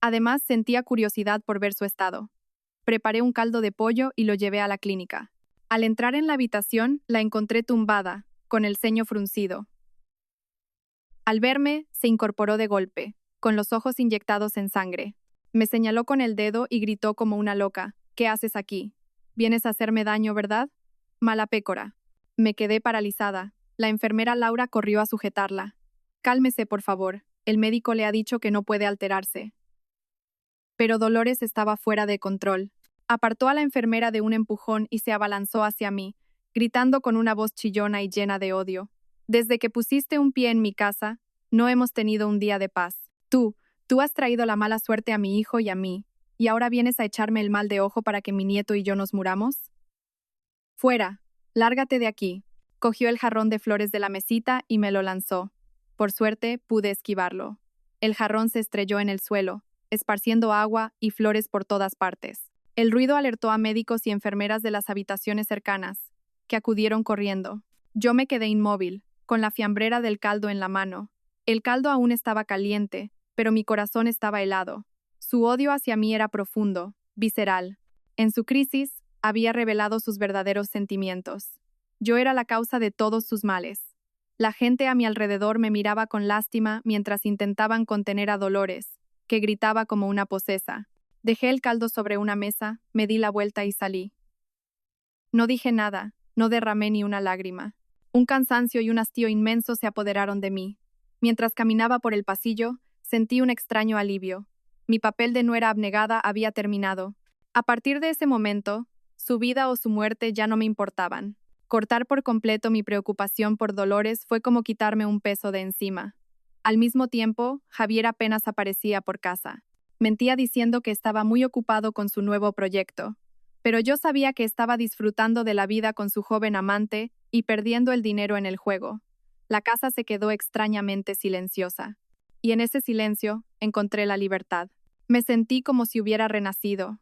Speaker 1: Además, sentía curiosidad por ver su estado. Preparé un caldo de pollo y lo llevé a la clínica. Al entrar en la habitación, la encontré tumbada, con el ceño fruncido. Al verme, se incorporó de golpe, con los ojos inyectados en sangre. Me señaló con el dedo y gritó como una loca: «¿Qué haces aquí? Vienes a hacerme daño, ¿verdad? Mala pécora». Me quedé paralizada. La enfermera Laura corrió a sujetarla. «Cálmese, por favor. El médico le ha dicho que no puede alterarse». Pero Dolores estaba fuera de control. Apartó a la enfermera de un empujón y se abalanzó hacia mí, gritando con una voz chillona y llena de odio: «Desde que pusiste un pie en mi casa, no hemos tenido un día de paz. Tú has traído la mala suerte a mi hijo y a mí, y ahora vienes a echarme el mal de ojo para que mi nieto y yo nos muramos». «Fuera, lárgate de aquí». Cogió el jarrón de flores de la mesita y me lo lanzó. Por suerte, pude esquivarlo. El jarrón se estrelló en el suelo, esparciendo agua y flores por todas partes. El ruido alertó a médicos y enfermeras de las habitaciones cercanas, que acudieron corriendo. Yo me quedé inmóvil, con la fiambrera del caldo en la mano. El caldo aún estaba caliente, pero mi corazón estaba helado. Su odio hacia mí era profundo, visceral. En su crisis, había revelado sus verdaderos sentimientos. Yo era la causa de todos sus males. La gente a mi alrededor me miraba con lástima mientras intentaban contener a Dolores, que gritaba como una posesa. Dejé el caldo sobre una mesa, me di la vuelta y salí. No dije nada, no derramé ni una lágrima. Un cansancio y un hastío inmenso se apoderaron de mí. Mientras caminaba por el pasillo, sentí un extraño alivio. Mi papel de nuera abnegada había terminado. A partir de ese momento, su vida o su muerte ya no me importaban. Cortar por completo mi preocupación por Dolores fue como quitarme un peso de encima. Al mismo tiempo, Javier apenas aparecía por casa. Mentía diciendo que estaba muy ocupado con su nuevo proyecto, pero yo sabía que estaba disfrutando de la vida con su joven amante y perdiendo el dinero en el juego. La casa se quedó extrañamente silenciosa, y en ese silencio encontré la libertad. Me sentí como si hubiera renacido.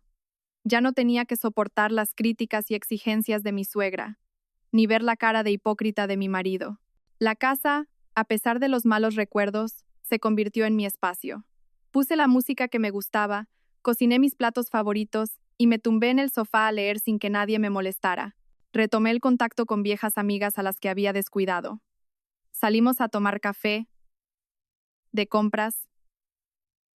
Speaker 1: Ya no tenía que soportar las críticas y exigencias de mi suegra, ni ver la cara de hipócrita de mi marido. La casa, a pesar de los malos recuerdos, se convirtió en mi espacio. Puse la música que me gustaba, cociné mis platos favoritos y me tumbé en el sofá a leer sin que nadie me molestara. Retomé el contacto con viejas amigas a las que había descuidado. Salimos a tomar café, de compras,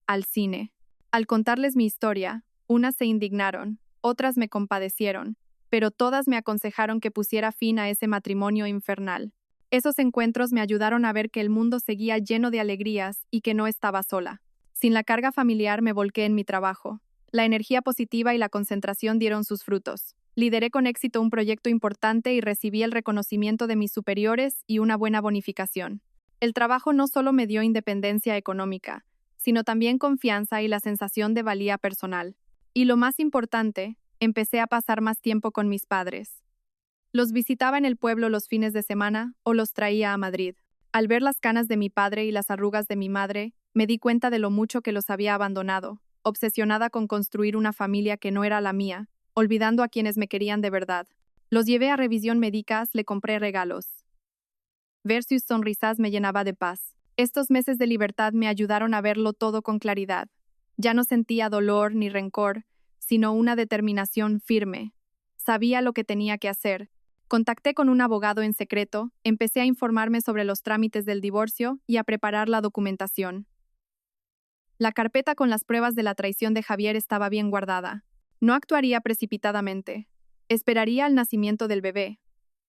Speaker 1: al cine. Al contarles mi historia, unas se indignaron, otras me compadecieron, pero todas me aconsejaron que pusiera fin a ese matrimonio infernal. Esos encuentros me ayudaron a ver que el mundo seguía lleno de alegrías y que no estaba sola. Sin la carga familiar me volqué en mi trabajo. La energía positiva y la concentración dieron sus frutos. Lideré con éxito un proyecto importante y recibí el reconocimiento de mis superiores y una buena bonificación. El trabajo no solo me dio independencia económica, sino también confianza y la sensación de valía personal. Y lo más importante, empecé a pasar más tiempo con mis padres. Los visitaba en el pueblo los fines de semana o los traía a Madrid. Al ver las canas de mi padre y las arrugas de mi madre, me di cuenta de lo mucho que los había abandonado, obsesionada con construir una familia que no era la mía, olvidando a quienes me querían de verdad. Los llevé a revisión médicas, le compré regalos. Ver sus sonrisas me llenaba de paz. Estos meses de libertad me ayudaron a verlo todo con claridad. Ya no sentía dolor ni rencor, sino una determinación firme. Sabía lo que tenía que hacer. Contacté con un abogado en secreto, empecé a informarme sobre los trámites del divorcio y a preparar la documentación. La carpeta con las pruebas de la traición de Javier estaba bien guardada. No actuaría precipitadamente. Esperaría al nacimiento del bebé,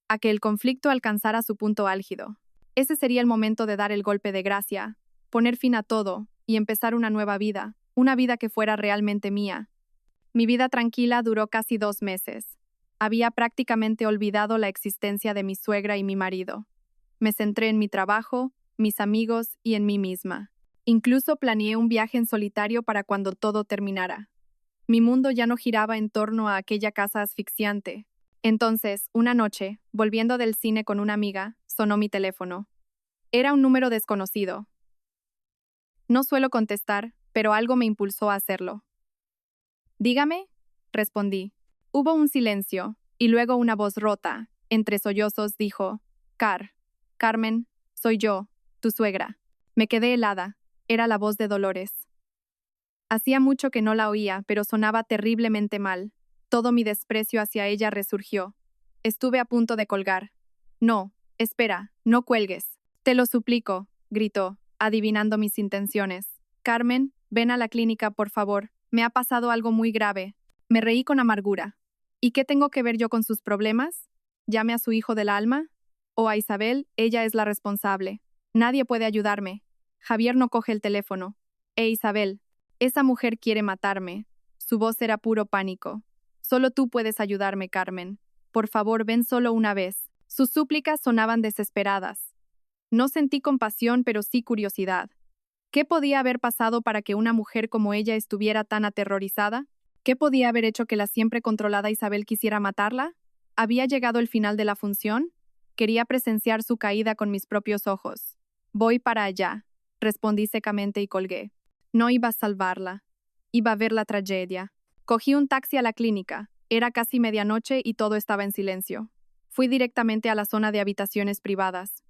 Speaker 1: a que el conflicto alcanzara su punto álgido. Ese sería el momento de dar el golpe de gracia, poner fin a todo y empezar una nueva vida, una vida que fuera realmente mía. Mi vida tranquila duró casi 2 meses. Había prácticamente olvidado la existencia de mi suegra y mi marido. Me centré en mi trabajo, mis amigos y en mí misma. Incluso planeé un viaje en solitario para cuando todo terminara. Mi mundo ya no giraba en torno a aquella casa asfixiante. Entonces, una noche, volviendo del cine con una amiga, sonó mi teléfono. Era un número desconocido. No suelo contestar, pero algo me impulsó a hacerlo. Dígame, respondí. Hubo un silencio, y luego una voz rota, entre sollozos, dijo, Carmen, soy yo, tu suegra. Me quedé helada. Era la voz de Dolores. Hacía mucho que no la oía, pero sonaba terriblemente mal. Todo mi desprecio hacia ella resurgió. Estuve a punto de colgar. No, espera, no cuelgues. Te lo suplico, gritó, adivinando mis intenciones. Carmen, ven a la clínica, por favor. Me ha pasado algo muy grave. Me reí con amargura. ¿Y qué tengo que ver yo con sus problemas? ¿Llame a su hijo del alma? O a Isabel, ella es la responsable. Nadie puede ayudarme. Javier no coge el teléfono. Isabel, esa mujer quiere matarme. Su voz era puro pánico. Solo tú puedes ayudarme, Carmen. Por favor, ven solo una vez. Sus súplicas sonaban desesperadas. No sentí compasión, pero sí curiosidad. ¿Qué podía haber pasado para que una mujer como ella estuviera tan aterrorizada? ¿Qué podía haber hecho que la siempre controlada Isabel quisiera matarla? ¿Había llegado el final de la función? Quería presenciar su caída con mis propios ojos. Voy para allá, respondí secamente y colgué. No iba a salvarla. Iba a ver la tragedia. Cogí un taxi a la clínica. Era casi medianoche y todo estaba en silencio. Fui directamente a la zona de habitaciones privadas.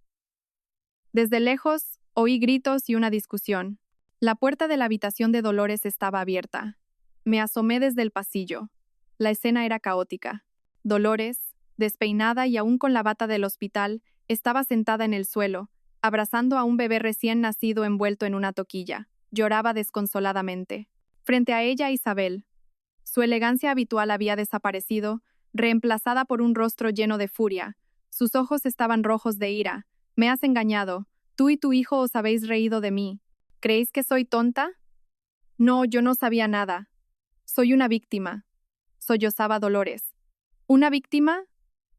Speaker 1: Desde lejos, oí gritos y una discusión. La puerta de la habitación de Dolores estaba abierta. Me asomé desde el pasillo. La escena era caótica. Dolores, despeinada y aún con la bata del hospital, estaba sentada en el suelo, abrazando a un bebé recién nacido envuelto en una toquilla. Lloraba desconsoladamente. Frente a ella, Isabel. Su elegancia habitual había desaparecido, reemplazada por un rostro lleno de furia. Sus ojos estaban rojos de ira. Me has engañado. Tú y tu hijo os habéis reído de mí. ¿Creéis que soy tonta? No, yo no sabía nada. Soy una víctima. Sollozaba Dolores. ¿Una víctima?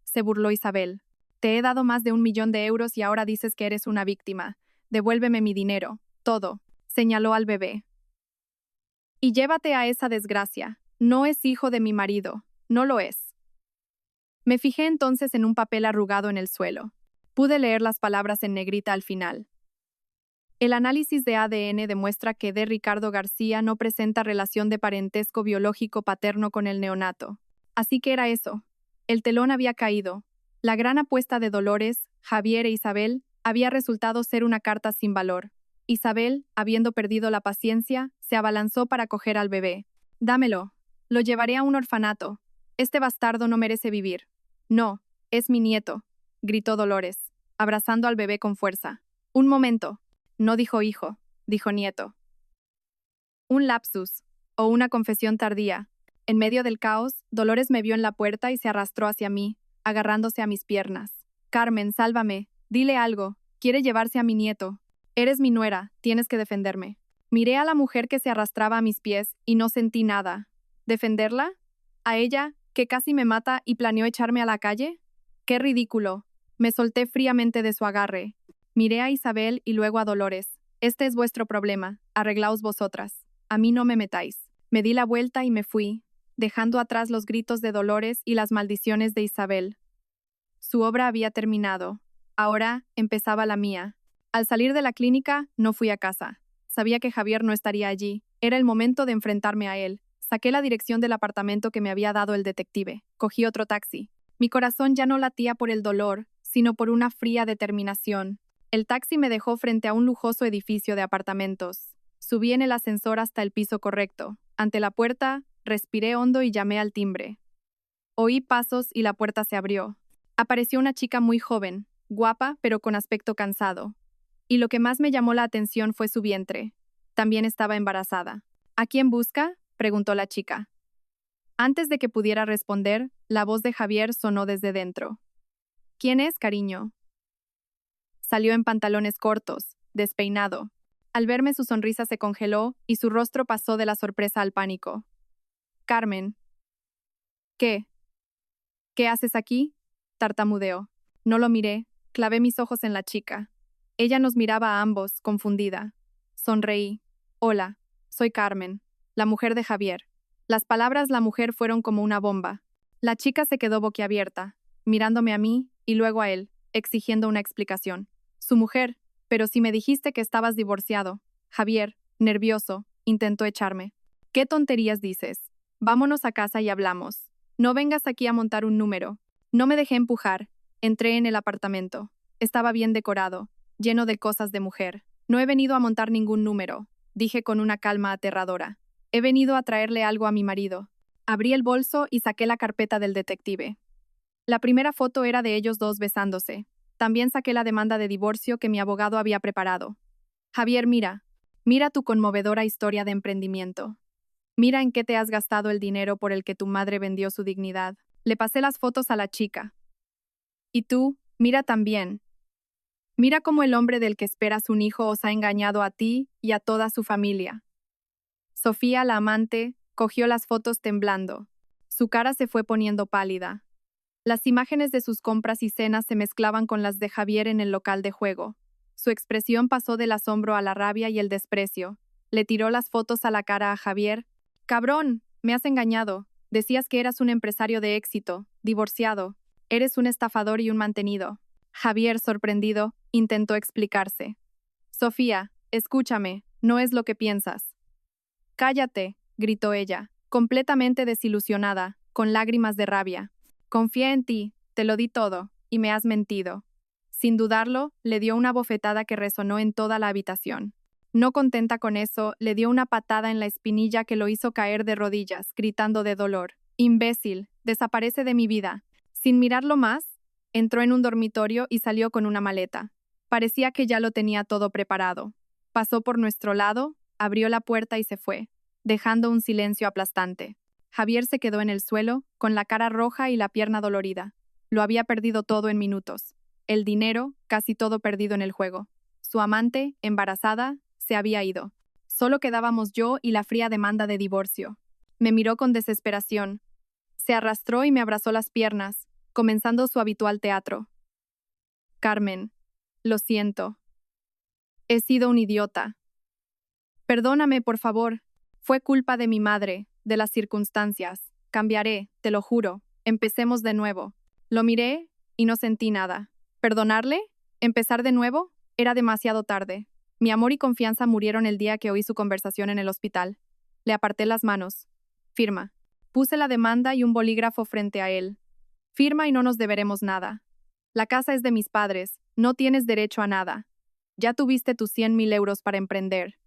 Speaker 1: Se burló Isabel. Te he dado más de 1.000.000 de euros y ahora dices que eres una víctima. Devuélveme mi dinero. Todo. Señaló al bebé. Y llévate a esa desgracia. No es hijo de mi marido. No lo es. Me fijé entonces en un papel arrugado en el suelo. Pude leer las palabras en negrita al final. El análisis de ADN demuestra que D. Ricardo García no presenta relación de parentesco biológico paterno con el neonato. Así que era eso. El telón había caído. La gran apuesta de Dolores, Javier e Isabel había resultado ser una carta sin valor. Isabel, habiendo perdido la paciencia, se abalanzó para coger al bebé. Dámelo. Lo llevaré a un orfanato. Este bastardo no merece vivir. No, es mi nieto, gritó Dolores, abrazando al bebé con fuerza. Un momento. No dijo hijo, dijo nieto. Un lapsus, o una confesión tardía. En medio del caos, Dolores me vio en la puerta y se arrastró hacia mí, agarrándose a mis piernas. Carmen, sálvame, dile algo, quiere llevarse a mi nieto. Eres mi nuera, tienes que defenderme. Miré a la mujer que se arrastraba a mis pies y no sentí nada. ¿Defenderla? ¿A ella, que casi me mata y planeó echarme a la calle? ¡Qué ridículo! Me solté fríamente de su agarre. Miré a Isabel y luego a Dolores. Este es vuestro problema, arreglaos vosotras. A mí no me metáis. Me di la vuelta y me fui. dejando atrás los gritos de Dolores y las maldiciones de Isabel. Su obra había terminado. Ahora empezaba la mía. Al salir de la clínica, no fui a casa. Sabía que Javier no estaría allí. Era el momento de enfrentarme a él. Saqué la dirección del apartamento que me había dado el detective. Cogí otro taxi. Mi corazón ya no latía por el dolor, sino por una fría determinación. El taxi me dejó frente a un lujoso edificio de apartamentos. Subí en el ascensor hasta el piso correcto. Ante la puerta, respiré hondo y llamé al timbre. Oí pasos y la puerta se abrió. Apareció una chica muy joven, guapa pero con aspecto cansado. Y lo que más me llamó la atención fue su vientre. También estaba embarazada. ¿A quién busca?, preguntó la chica. Antes de que pudiera responder, la voz de Javier sonó desde dentro. ¿Quién es, cariño? Salió en pantalones cortos, despeinado. Al verme su sonrisa se congeló y su rostro pasó de la sorpresa al pánico. Carmen. ¿Qué? ¿Qué haces aquí?, tartamudeó. No lo miré, clavé mis ojos en la chica. Ella nos miraba a ambos, confundida. Sonreí. Hola, soy Carmen, la mujer de Javier. Las palabras la mujer fueron como una bomba. La chica se quedó boquiabierta, mirándome a mí y luego a él, exigiendo una explicación. Su mujer, pero si me dijiste que estabas divorciado. Javier, nervioso, intentó echarme. ¿Qué tonterías dices? Vámonos a casa y hablamos. No vengas aquí a montar un número. No me dejé empujar. Entré en el apartamento. Estaba bien decorado, lleno de cosas de mujer. No he venido a montar ningún número, dije con una calma aterradora. He venido a traerle algo a mi marido. Abrí el bolso y saqué la carpeta del detective. La primera foto era de ellos dos besándose. También saqué la demanda de divorcio que mi abogado había preparado. Javier, mira. Mira tu conmovedora historia de emprendimiento. Mira en qué te has gastado el dinero por el que tu madre vendió su dignidad. Le pasé las fotos a la chica. Y tú, mira también. Mira cómo el hombre del que esperas un hijo os ha engañado a ti y a toda su familia. Sofía, la amante, cogió las fotos temblando. Su cara se fue poniendo pálida. Las imágenes de sus compras y cenas se mezclaban con las de Javier en el local de juego. Su expresión pasó del asombro a la rabia y el desprecio. Le tiró las fotos a la cara a Javier. «Cabrón, me has engañado. Decías que eras un empresario de éxito, divorciado. Eres un estafador y un mantenido». Javier, sorprendido, intentó explicarse. «Sofía, escúchame, no es lo que piensas». «Cállate», gritó ella, completamente desilusionada, con lágrimas de rabia. «Confié en ti, te lo di todo, y me has mentido». Sin dudarlo, le dio una bofetada que resonó en toda la habitación. No contenta con eso, le dio una patada en la espinilla que lo hizo caer de rodillas, gritando de dolor. «Imbécil, desaparece de mi vida». Sin mirarlo más, entró en un dormitorio y salió con una maleta. Parecía que ya lo tenía todo preparado. Pasó por nuestro lado, abrió la puerta y se fue, dejando un silencio aplastante. Javier se quedó en el suelo, con la cara roja y la pierna dolorida. Lo había perdido todo en minutos. El dinero, casi todo perdido en el juego. Su amante, embarazada, se había ido. Solo quedábamos yo y la fría demanda de divorcio. Me miró con desesperación. Se arrastró y me abrazó las piernas, comenzando su habitual teatro. «Carmen, lo siento. He sido un idiota. Perdóname, por favor. Fue culpa de mi madre, de las circunstancias. Cambiaré, te lo juro. Empecemos de nuevo». Lo miré y no sentí nada. ¿Perdonarle? ¿Empezar de nuevo? Era demasiado tarde. Mi amor y confianza murieron el día que oí su conversación en el hospital. Le aparté las manos. «Firma». Puse la demanda y un bolígrafo frente a él. «Firma y no nos deberemos nada. La casa es de mis padres, no tienes derecho a nada. Ya tuviste tus 100.000 euros para emprender.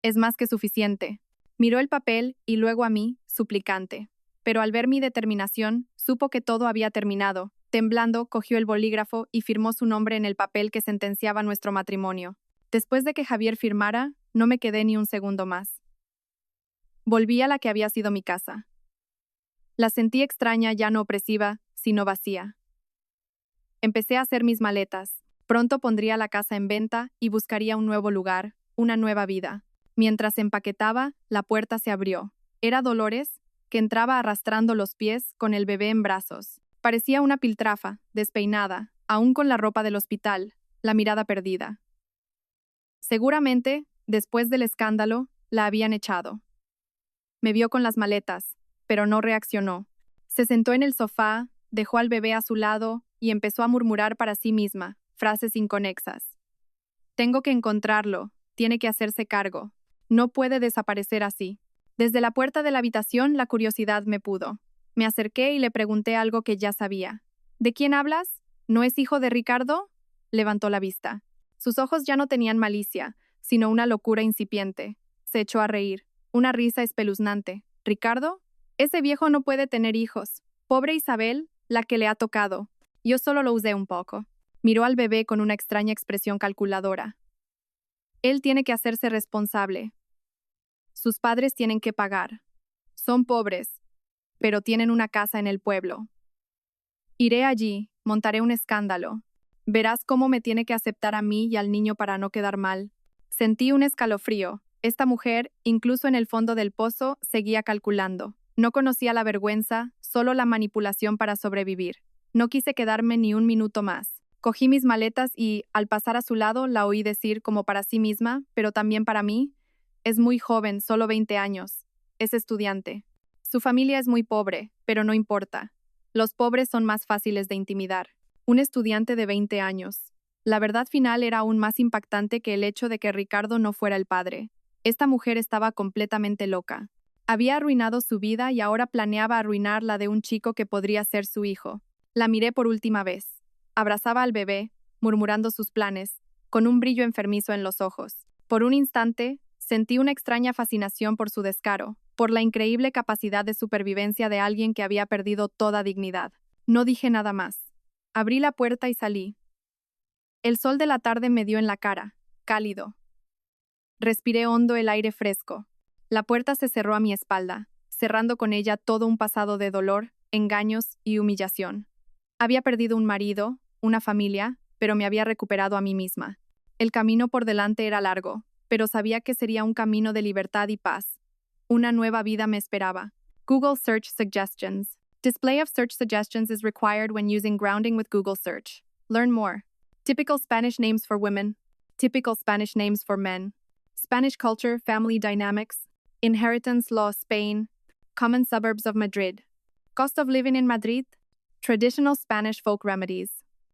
Speaker 1: Es más que suficiente». Miró el papel y luego a mí, suplicante. Pero al ver mi determinación, supo que todo había terminado. Temblando, cogió el bolígrafo y firmó su nombre en el papel que sentenciaba nuestro matrimonio. Después de que Javier firmara, no me quedé ni un segundo más. Volví a la que había sido mi casa. La sentí extraña, ya no opresiva, sino vacía. Empecé a hacer mis maletas. Pronto pondría la casa en venta y buscaría un nuevo lugar, una nueva vida. Mientras empaquetaba, la puerta se abrió. Era Dolores, que entraba arrastrando los pies con el bebé en brazos. Parecía una piltrafa, despeinada, aún con la ropa del hospital, la mirada perdida. Seguramente, después del escándalo, la habían echado. Me vio con las maletas, pero no reaccionó. Se sentó en el sofá, dejó al bebé a su lado y empezó a murmurar para sí misma, frases inconexas. Tengo que encontrarlo, tiene que hacerse cargo. No puede desaparecer así. Desde la puerta de la habitación la curiosidad me pudo. Me acerqué y le pregunté algo que ya sabía. ¿De quién hablas? ¿No es hijo de Ricardo? Levantó la vista. Sus ojos ya no tenían malicia, sino una locura incipiente. Se echó a reír. Una risa espeluznante. ¿Ricardo? Ese viejo no puede tener hijos. Pobre Isabel, la que le ha tocado. Yo solo lo usé un poco. Miró al bebé con una extraña expresión calculadora. Él tiene que hacerse responsable. Sus padres tienen que pagar. Son pobres, pero tienen una casa en el pueblo. Iré allí, montaré un escándalo. Verás cómo me tiene que aceptar a mí y al niño para no quedar mal. Sentí un escalofrío. Esta mujer, incluso en el fondo del pozo, seguía calculando. No conocía la vergüenza, solo la manipulación para sobrevivir. No quise quedarme ni un minuto más. Cogí mis maletas y, al pasar a su lado, la oí decir como para sí misma, pero también para mí, es muy joven, solo 20 años. Es estudiante. Su familia es muy pobre, pero no importa. Los pobres son más fáciles de intimidar. Un estudiante de 20 años. La verdad final era aún más impactante que el hecho de que Ricardo no fuera el padre. Esta mujer estaba completamente loca. Había arruinado su vida y ahora planeaba arruinar la de un chico que podría ser su hijo. La miré por última vez. Abrazaba al bebé, murmurando sus planes, con un brillo enfermizo en los ojos. Por un instante, sentí una extraña fascinación por su descaro, por la increíble capacidad de supervivencia de alguien que había perdido toda dignidad. No dije nada más. Abrí la puerta y salí. El sol de la tarde me dio en la cara, cálido. Respiré hondo el aire fresco. La puerta se cerró a mi espalda, cerrando con ella todo un pasado de dolor, engaños y humillación. Había perdido un marido, una familia, pero me había recuperado a mí misma. El camino por delante era largo, pero sabía que sería un camino de libertad y paz. Una nueva vida me esperaba. Google Search Suggestions. Display of search suggestions is required when using grounding with Google Search. Learn more. Typical Spanish names for women. Typical Spanish names for men. Spanish culture, family dynamics. Inheritance law, Spain. Common suburbs of Madrid. Cost of living in Madrid. Traditional Spanish folk remedies.